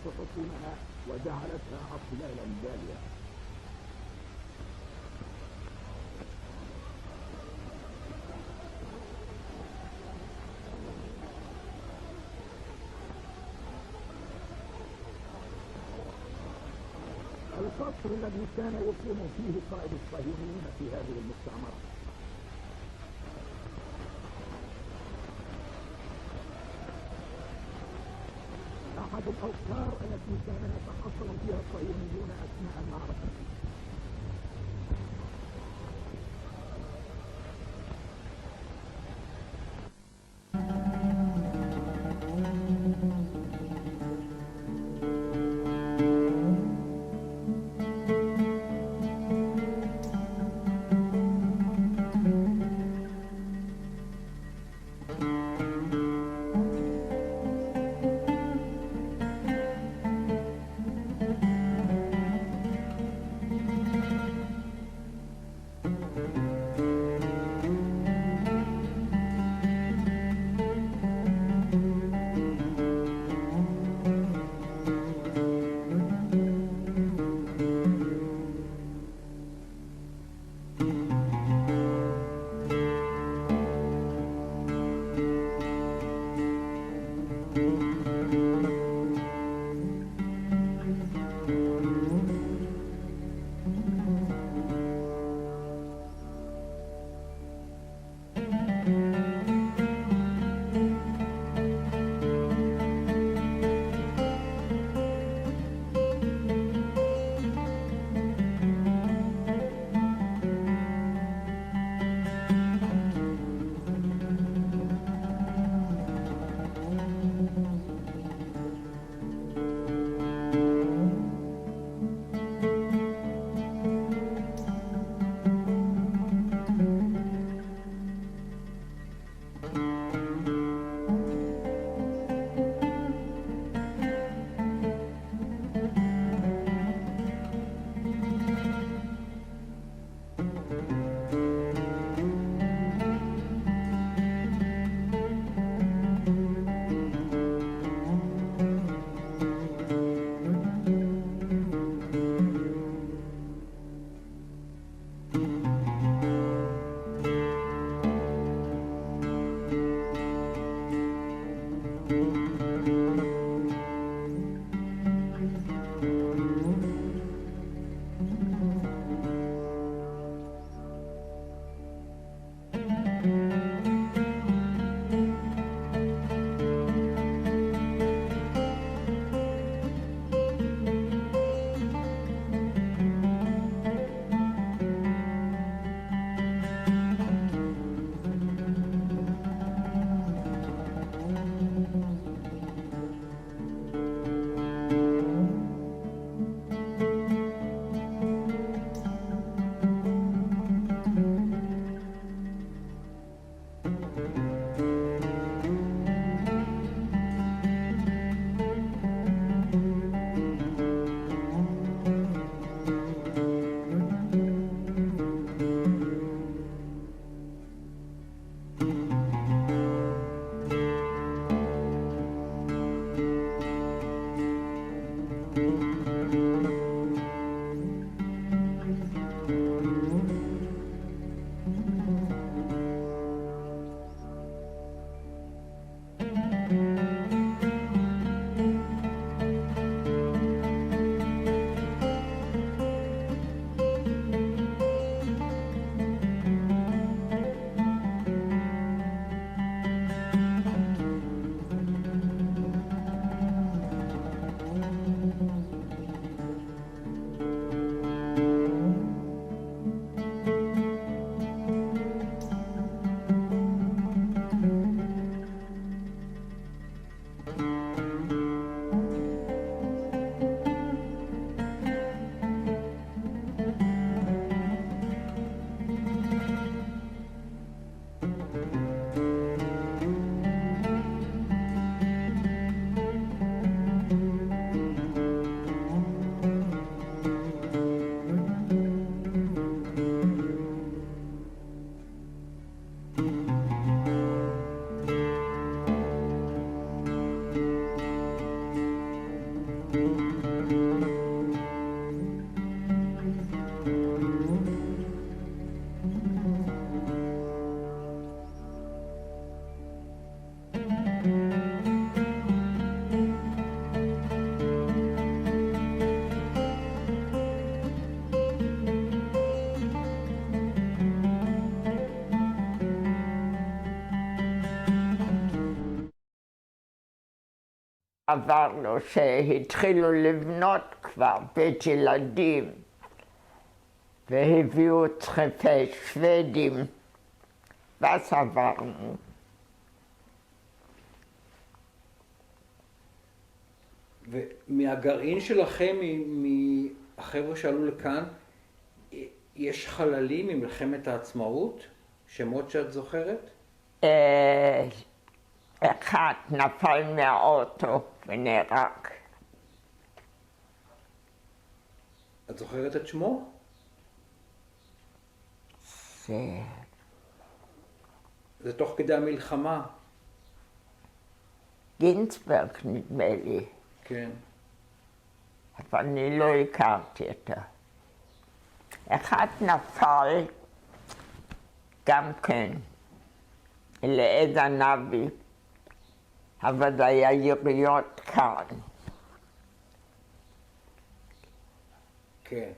S18: تطونها وجعلتها أطلالا بالية. القصر الذي كان يقيم فيه قائد الصهيونيين في هذه المستعمرة. أحد الأوقار التي كان يتحصل فيها الصهيونيون أثناء المعركة.
S5: עברנו שהתחילו לבנות כבר בית ילדים והביאו צריפי שוודים, ואז עברנו.
S2: ומהגרעין שלכם, מהחבר'ה שעלו לכאן, יש חללים ממלחמת העצמאות? שמות שאת זוכרת?
S5: אחד נפל מהאוטו ונהרג.
S2: את זוכרת את שמו? זה תוך כדי המלחמה.
S5: גינצברג נדמה לי.
S2: כן.
S5: אבל אני לא הכרתי אותו. אחד נפל גם כן לעד הנביא, אבל זה היה יריות כאן.
S2: כן,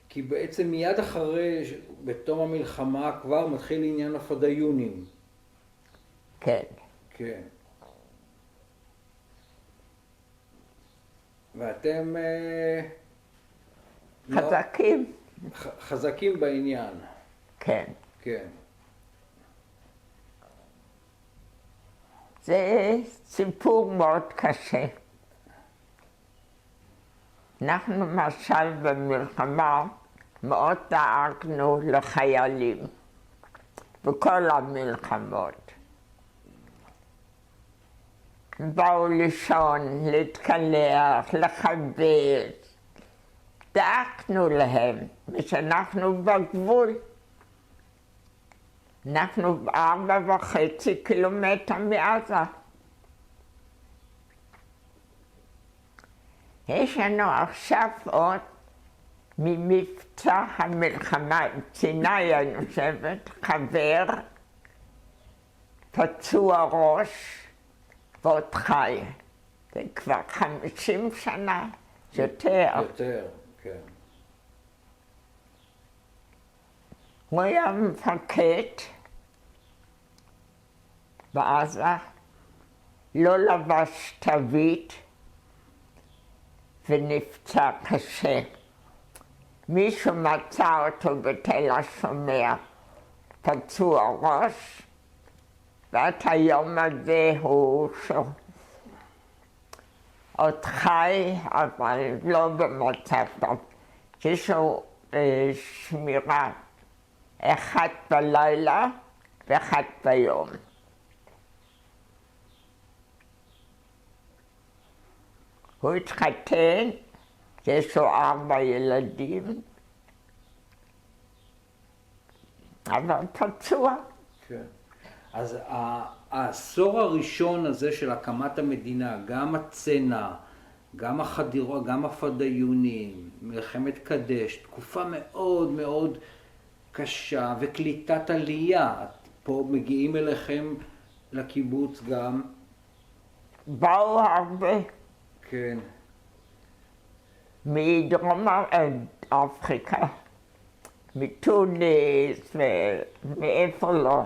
S2: כי בעצם מיד אחרי, בתום המלחמה, כבר מתחיל עניין הפדאיונים.
S5: כן.
S2: כן. ואתם
S5: חזקים.
S2: חזקים בעניין.
S5: כן.
S2: כן.
S5: זה סיפור מאוד קשה. אנחנו למשל במלחמה מאוד דאגנו לחיילים בכל המלחמות. באו לישון, להתקלח, לכבד. דאגנו להם, ושאנחנו בגבול. אנחנו 4.5 קילומטר מעזה. יש לנו עכשיו עוד ממבצע המלחמה עם סיני, אני חושבת, חבר, פצוע ראש ועוד חי. זה כבר 50 שנה, יותר.
S2: יותר, כן.
S5: הוא היה מפקד בעזה, לא לבש תווית ונפצע קשה. מישהו מצא אותו בתל השומר, פצוע ראש, ועד היום הזה הוא עוד חי, אבל לא במצב טוב. יש לו שמירה, 1 בלילה ו1 ביום. הוא התחתן, יש לו 4 ילדים, אבל פצוע.
S2: כן. אז העשור הראשון הזה של הקמת המדינה, גם הצנע, גם החדירה, גם הפדאיונים, מלחמת קדש, תקופה מאוד מאוד קשה, וקליטת עלייה. פה מגיעים אליכם לקיבוץ גם.
S5: באו הרבה.
S2: כן.
S5: מדרום אפריקה, מטוניס ומאיפה לא.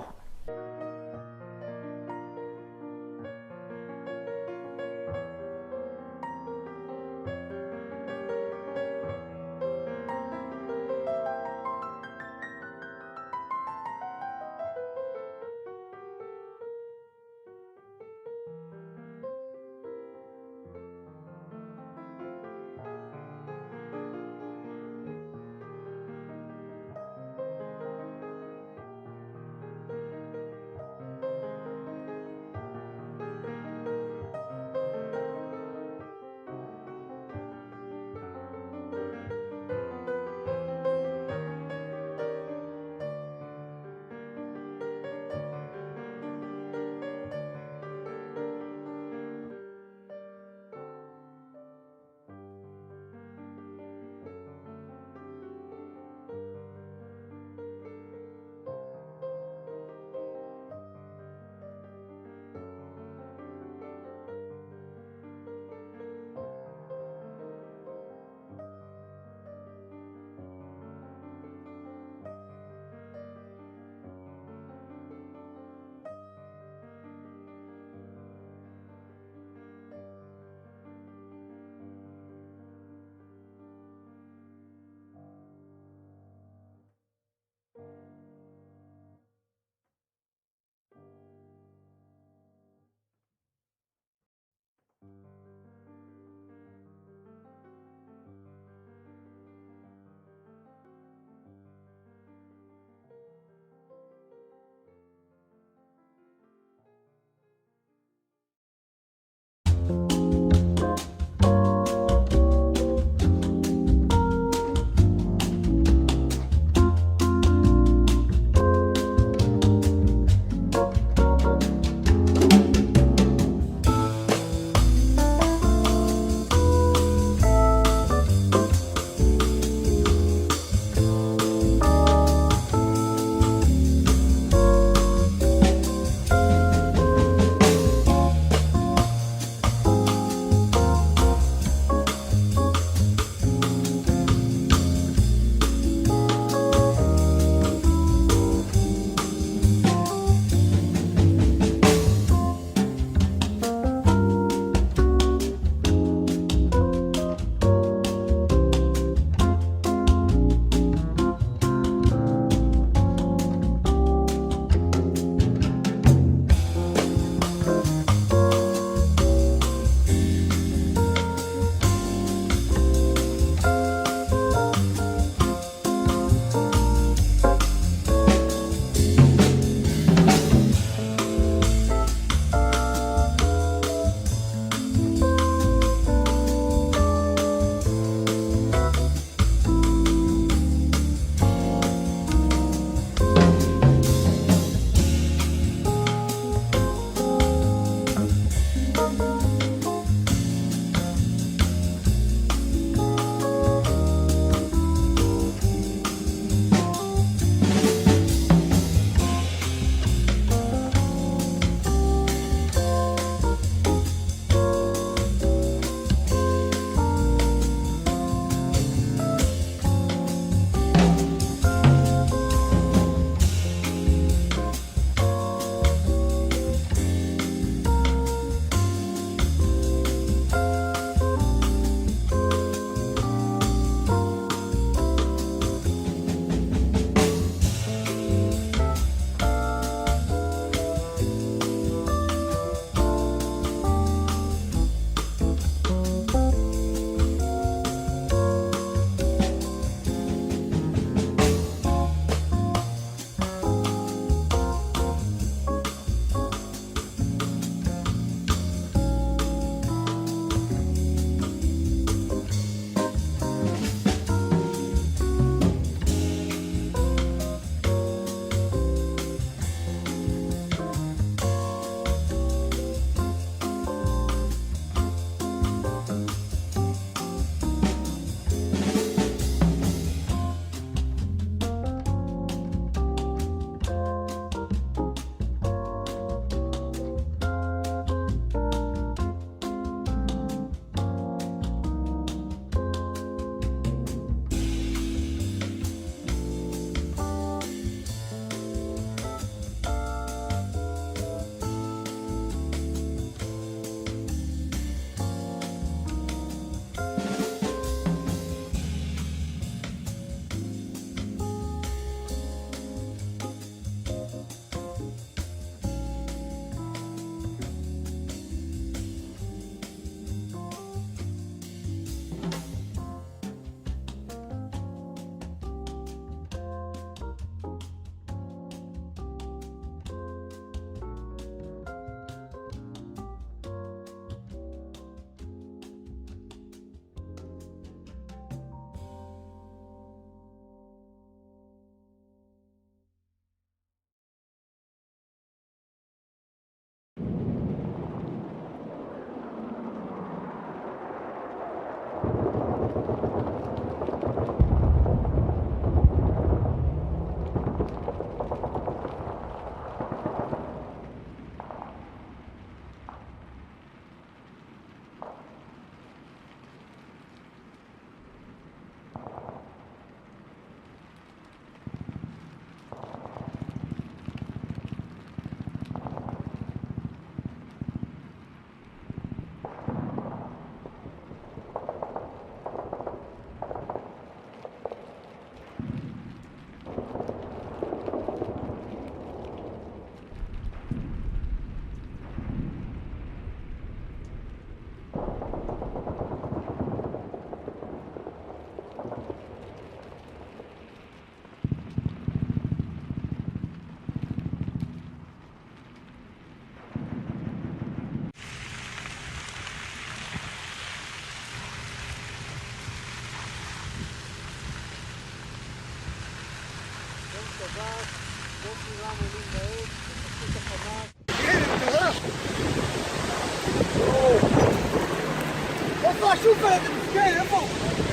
S18: איפה השופל הזה מסכן? איפה?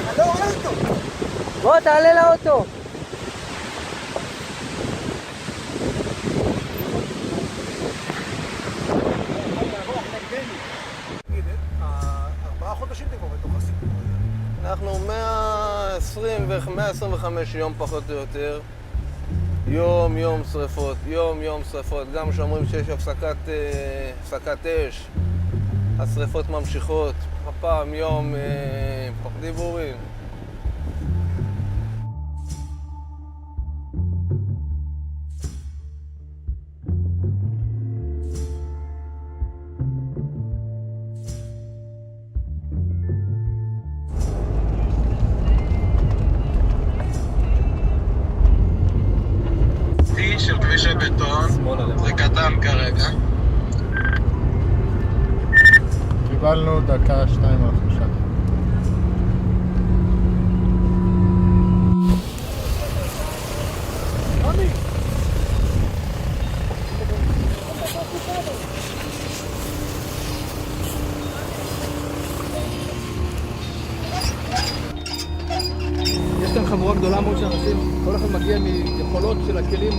S18: אני לא רואה אותו.
S7: בוא, תעלה לאוטו.
S19: אנחנו 125 יום פחות או יותר, יום שריפות, יום שריפות. גם שאומרים שיש הפסקת אש, השריפות ממשיכות, הפעם יום דיבורים. של כביש הבטון, זריקתם כרגע.
S20: קיבלנו דקה 2 על 5.
S21: יש כאן חבורה גדולה מאוד של אנשים, כל אחד מגיע מיכולות של הכלים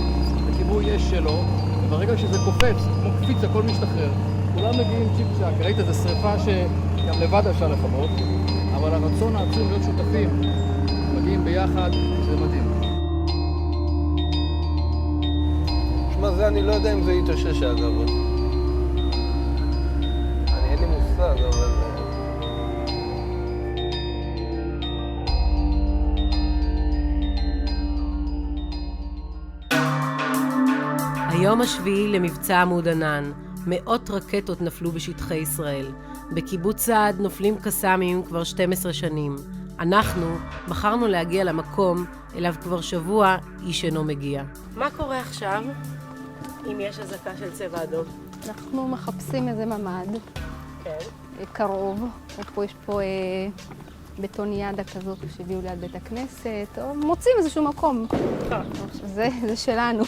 S21: לכיבוי אש שלו, וברגע שזה קופץ, כמו קפיץ, הכל משתחרר. כולם מגיעים צ'יק צ'ק, ראית, זו שריפה שגם לבד אפשר לכבות, אבל הרצון העצום להיות שותפים, מגיעים ביחד, זה מדהים.
S19: שמע, זה אני לא יודע אם זה יתאושש אגב. אין לי מושג, אבל...
S22: היום השביעי למבצע עמוד ענן. מאות רקטות נפלו בשטחי ישראל. בקיבוץ סעד נופלים קסאמים כבר 12 שנים. אנחנו בחרנו להגיע למקום אליו כבר שבוע איש אינו מגיע. מה קורה עכשיו אם יש אזעקה של צבע אדום?
S23: אנחנו מחפשים איזה ממד. כן. קרוב. יש פה בטוניאדה כזאת שהביאו ליד בית הכנסת, או מוצאים איזשהו מקום. זה שלנו.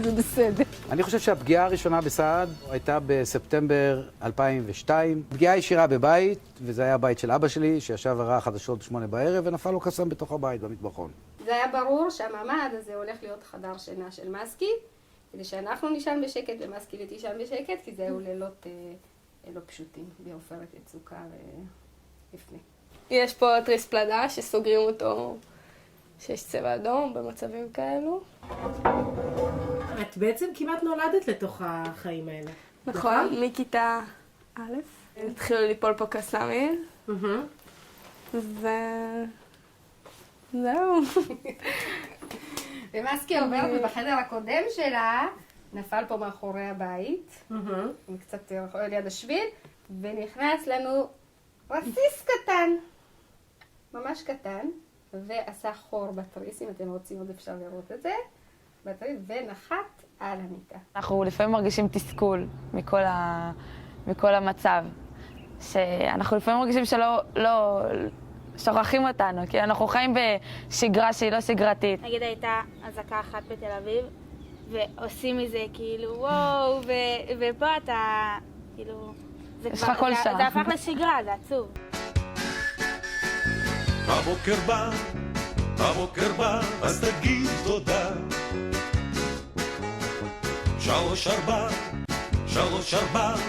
S23: זה בסדר.
S24: אני חושב שהפגיעה הראשונה בסעד הייתה בספטמבר 2002. פגיעה ישירה בבית, וזה היה הבית של אבא שלי, שישב וראה חדשות ב8 בערב, ונפל לו קסאם בתוך הבית, במטבחון.
S23: זה היה ברור שהממ"ד הזה הולך להיות חדר שינה של מסקי, כדי שאנחנו נישן בשקט ומסקי תישן בשקט, כי זה היו לילות לא פשוטים, בעופרת יצוקה ולפני.
S25: יש פה תריס פלדה שסוגרים אותו שיש צבע אדום במצבים כאלו.
S22: את בעצם כמעט נולדת לתוך החיים האלה.
S25: נכון, מכיתה א', התחילו ליפול פה קסאמים. וזהו.
S23: ומסקי עוברת ובחדר הקודם שלה נפל פה מאחורי הבית, קצת ליד השביל, ונכנס לנו רסיס קטן, ממש קטן, ועשה חור בתריס, אם אתם רוצים עוד אפשר לראות את זה, בתריס, ונחת על המיטה.
S26: אנחנו לפעמים מרגישים תסכול מכל המצב, שאנחנו לפעמים מרגישים שלא שוכחים אותנו, כי אנחנו חיים בשגרה שהיא לא שגרתית.
S27: נגיד הייתה אזעקה אחת בתל אביב, ועושים מזה כאילו וואו, ופה אתה כאילו...
S26: יש לך כל שעה.
S27: זה הפך לשגרה, זה עצוב.
S28: הבוקר בא, אז תגיד תודה. 3-4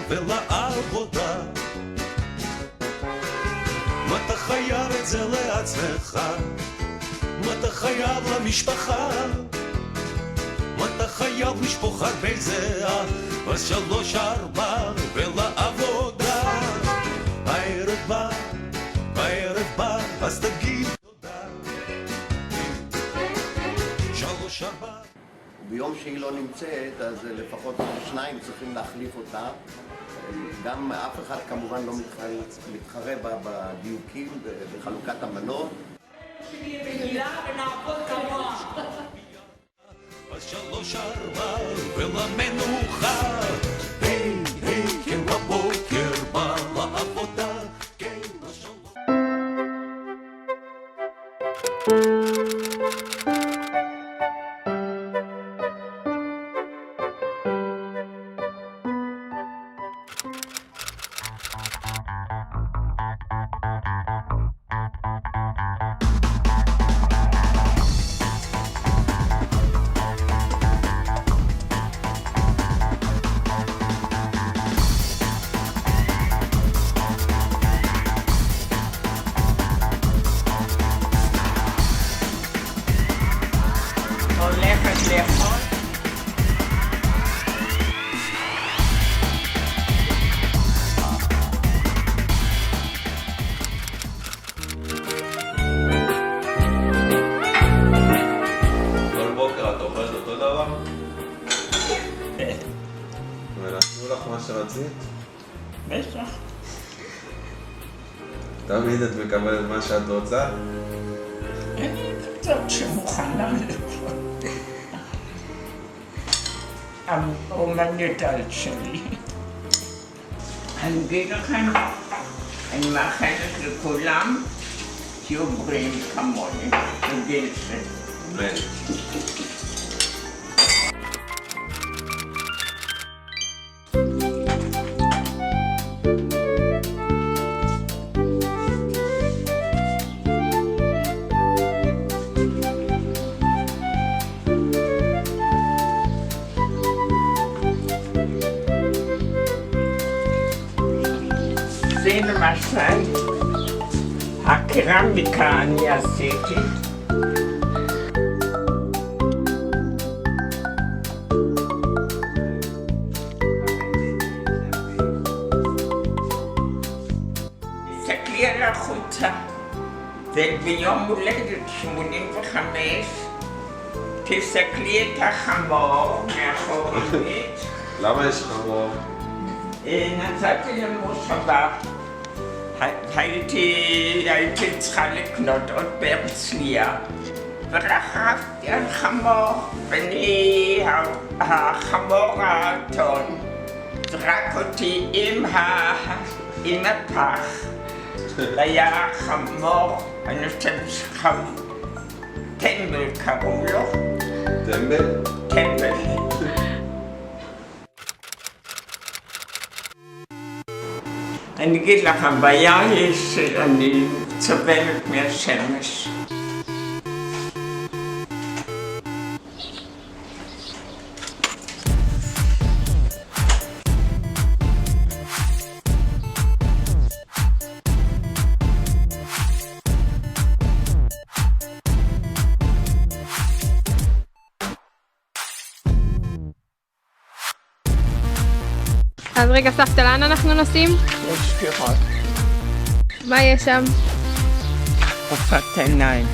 S28: ולעבודה. מה אתה חייב את זה לעצמך? מה אתה חייב למשפחה? מה אתה חייב משפחה בזהה? אז 3-4 ולעבודה. הערב בא, אז תגיד תודה. 3-4.
S29: ביום שהיא לא נמצאת, אז לפחות 2 צריכים להחליף אותה. גם אף אחד כמובן לא מתחרה בדיוקים, בחלוקת המנות.
S28: שתהיה במילה ונעבוד כמוה. אז 3-4 ולמנוחה. היי, כן בבוקר בא לעבודה. כן לשלום.
S1: שרצית?
S5: בטח.
S1: תמיד את מקבלת מה שאת רוצה?
S5: אני כזאת שמוכנה לכל. האומניות שלי. אני אגיד לכם, אני מאחלת לכולם שיהיו בריאים כמוני, בגיל זה.
S1: אמן.
S5: זה למשל, הקרמיקה אני עשיתי. תסתכלי על החולצה, זה ביום הולדת 85, תסתכלי את החמור מאחורית.
S1: למה יש חמור?
S5: נסעתי למושבה, הייתי צריכה לקנות עוד בהרצליה ורכבתי על חמור החמור האתון זרק אותי עם הפח. היה חמור, אני חושב טמבל קראו לו.
S1: טמבל?
S5: טמבל. אני אגיד לך, הבעיה היא שאני סובלת מהשמש.
S23: אז רגע, סבתא, לאן אנחנו נוסעים?
S5: לשפירות.
S23: מה יש שם?
S5: רופאת עיניים.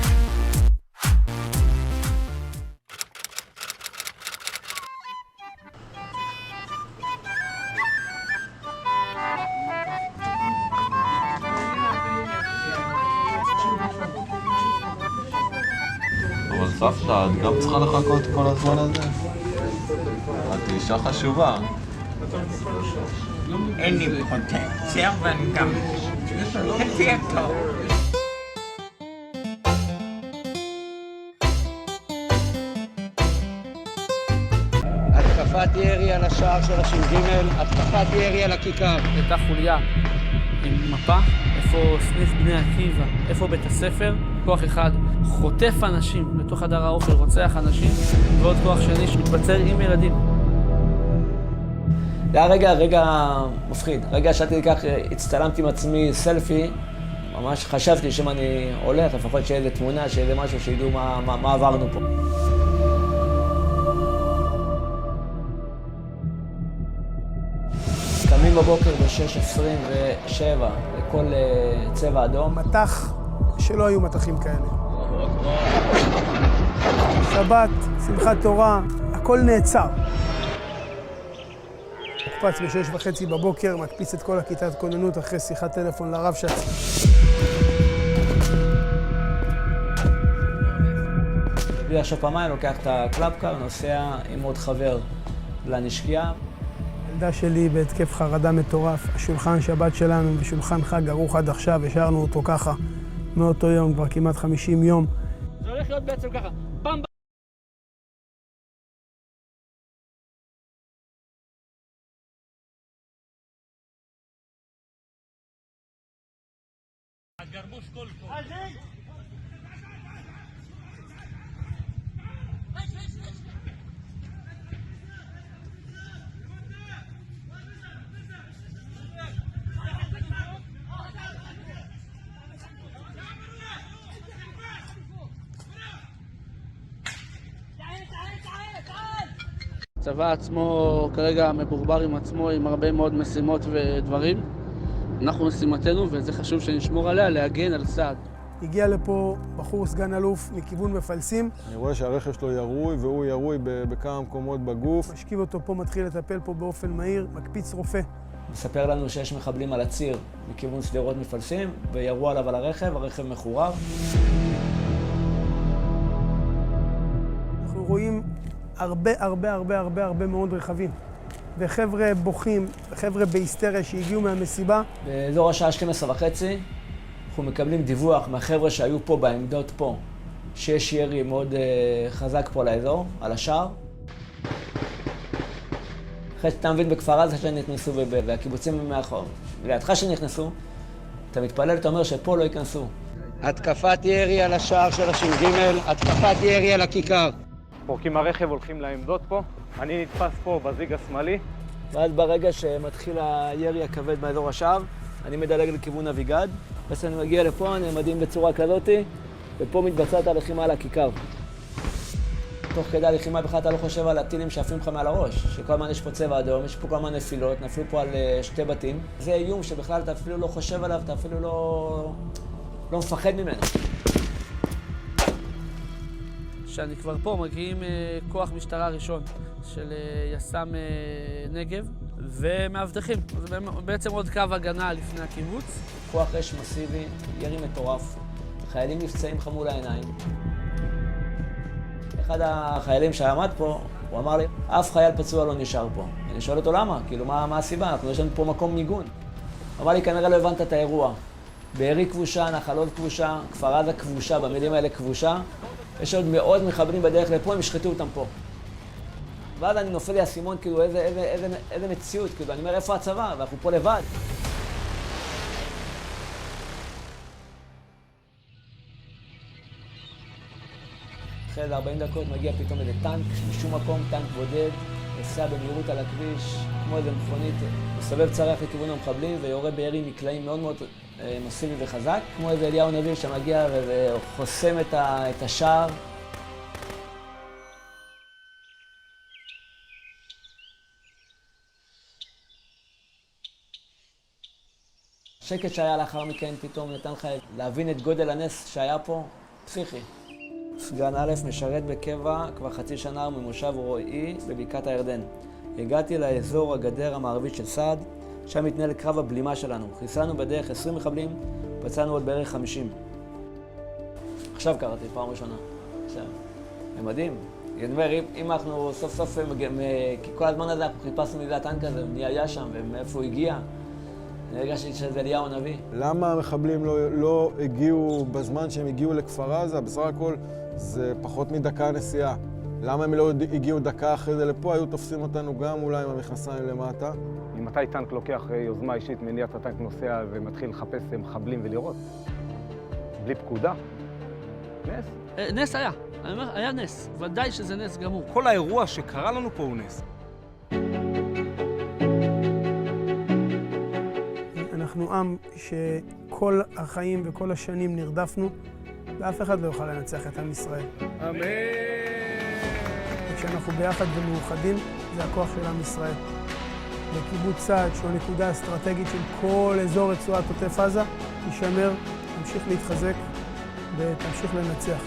S1: אבל סבתא, את גם צריכה לחכות כל הזמן הזה? את אישה חשובה.
S5: אין לי פרוטקציה, ואני גם לפי הטוב.
S24: התקפת ירי על השער של הש"ג, התקפת ירי על הכיכר.
S21: הייתה חוליה עם מפה, איפה סניף בני עקיבא, איפה בית הספר, כוח אחד חוטף אנשים לתוך חדר האוכל, רוצח אנשים, ועוד כוח שני שמתבצר עם ילדים.
S3: זה היה רגע מפחיד. רגע שאתי כך, הצטלמתי עם עצמי סלפי, ממש חשבתי שאם אני הולך, לפחות שיהיה איזה תמונה, שיהיה איזה משהו, שידעו מה עברנו פה. קמים בבוקר ב-6:27 לכל צבע אדום.
S4: מטח שלא היו מטחים כאלה. שבת, שמחת תורה, הכל נעצר. מוקפץ ב-6:30 בבוקר, מקפיץ את כל הכיתת כוננות אחרי שיחת טלפון לרב שץ.
S3: בלי עכשיו פעמיים לוקח את הקלאפקר, נוסע עם עוד חבר לנשקייה.
S4: הילדה שלי בהתקף חרדה מטורף. השולחן שבת שלנו ושולחן חג ערוך עד עכשיו, השארנו אותו ככה מאותו יום, כבר כמעט 50 יום.
S21: זה הולך להיות בעצם ככה, פעם
S18: הגרבוש כל פה.
S21: הצבא עצמו כרגע מבורבר עם עצמו, עם הרבה מאוד משימות ודברים. אנחנו משימתנו, וזה חשוב שנשמור עליה, להגן על סעד.
S4: הגיע לפה בחור סגן אלוף מכיוון מפלסים.
S19: אני רואה שהרכב שלו ירוי, והוא ירוי בכמה מקומות בגוף.
S4: משכיב אותו פה, מתחיל לטפל פה באופן מהיר, מקפיץ רופא.
S3: מספר לנו שיש מחבלים על הציר מכיוון שדרות מפלסים, וירו עליו על הרכב מחורר.
S4: אנחנו רואים הרבה מאוד רכבים. וחבר'ה בוכים, חבר'ה בהיסטריה שהגיעו מהמסיבה.
S3: באזור השעה 12:30 אנחנו מקבלים דיווח מהחבר'ה שהיו פה בעמדות פה, שיש ירי מאוד חזק פה לאזור, על השער. אחרי שאתה מבין בכפר עזה שנכנסו והקיבוצים מאחור, לידך שנכנסו, אתה מתפלל, אתה אומר שפה לא ייכנסו.
S24: התקפת ירי על השער של הש"ג, התקפת ירי על הכיכר.
S21: פורקים הרכב, הולכים לעמדות פה. אני נתפס פה בזיג השמאלי.
S3: ואז ברגע שמתחיל הירי הכבד באזור השער, אני מדלג לכיוון אביגד. אז אני מגיע לפה, אני מדהים בצורה כזאת, ופה מתבצעת הלחימה על הכיכר. תוך כדי הלחימה בכלל אתה לא חושב על הטילים שעפים לך מעל הראש, שכל הזמן יש פה צבע אדום, יש פה כל הזמן נפילות, נפלו פה על 2 בתים. זה איום שבכלל אתה אפילו לא חושב עליו, אתה אפילו לא מפחד ממנו.
S6: שאני כבר פה, מגיעים כוח משטרה ראשון של יס"מ נגב ומאבטחים. זה בעצם עוד קו הגנה לפני הקיבוץ.
S3: כוח אש מסיבי, ירי מטורף, חיילים נפצעים חמול העיניים. אחד החיילים שעמד פה, הוא אמר לי, אף חייל פצוע לא נשאר פה. אני שואל אותו למה, כאילו מה הסיבה? יש לנו פה מקום מיגון. הוא אמר לי, כנראה לא הבנת את האירוע. בארי כבושה, נחלות כבושה, כפר עזה כבושה, במילים האלה כבושה. יש עוד מאוד מחבלים בדרך לפה, הם ישחטו אותם פה. ואז אני נופל לי הסימון, כאילו, איזה מציאות, כאילו, אני אומר, איפה הצבא? ואנחנו פה לבד. אחרי 40 דקות מגיע פתאום איזה טנק, משום מקום, טנק בודד, נוסע במהירות על הכביש, כמו איזה מכונית, מסובב צרח לכיוון המחבלים ויורה בירי מקלעים מאוד מאוד מסיבי וחזק, כמו איזה אליהו נביא שמגיע וחוסם את השער. שקט שהיה לאחר מכן פתאום נתן לך להבין את גודל הנס שהיה פה, פסיכי. סגן א' משרת בקבע כבר חצי שנה ממושב רועי בבקעת הירדן. הגעתי לאזור הגדר המערבית של סעד, שם מתנהל קרב הבלימה שלנו. חיסלנו בדרך 20 מחבלים, פצענו עוד בערך 50. עכשיו קראתי, פעם ראשונה. עכשיו, זה מדהים. אני אומר, אם אנחנו סוף סוף, כי כל הזמן הזה אנחנו חיפשנו מזה הטנק הזה, מי היה שם ומאיפה הוא הגיע. אני הרגשתי שזה אליהו הנביא.
S19: למה המחבלים לא הגיעו בזמן שהם הגיעו לכפר עזה? בסך הכל זה פחות מדקה נסיעה. למה הם לא הגיעו דקה אחרי זה לפה? היו תופסים אותנו גם אולי עם המכנסיים למטה.
S21: ממתי טנק לוקח יוזמה אישית, מניע את הטנק נוסע ומתחיל לחפש מחבלים ולירות? בלי פקודה? נס?
S6: נס היה. אני אומר, היה נס. ודאי שזה נס גמור.
S9: כל האירוע שקרה לנו פה הוא נס.
S4: אנחנו עם שכל החיים וכל השנים נרדפנו, ואף אחד לא יוכל לנצח את עם ישראל.
S9: אמן!
S4: וכשאנחנו ביחד ומאוחדים, זה הכוח של עם ישראל. בקיבוץ סעד, שהוא הנקודה האסטרטגית של כל אזור רצועת עוטף עזה, תישמר, תמשיך להתחזק ותמשיך לנצח.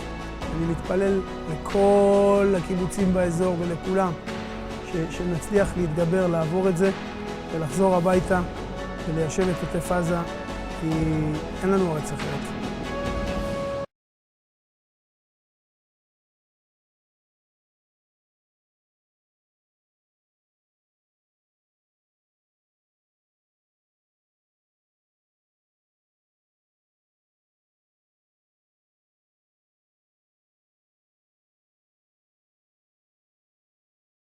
S4: אני מתפלל לכל הקיבוצים באזור ולכולם, שנצליח להתגבר, לעבור את זה ולחזור הביתה וליישב את עוטף עזה, כי אין לנו ארץ אחרת.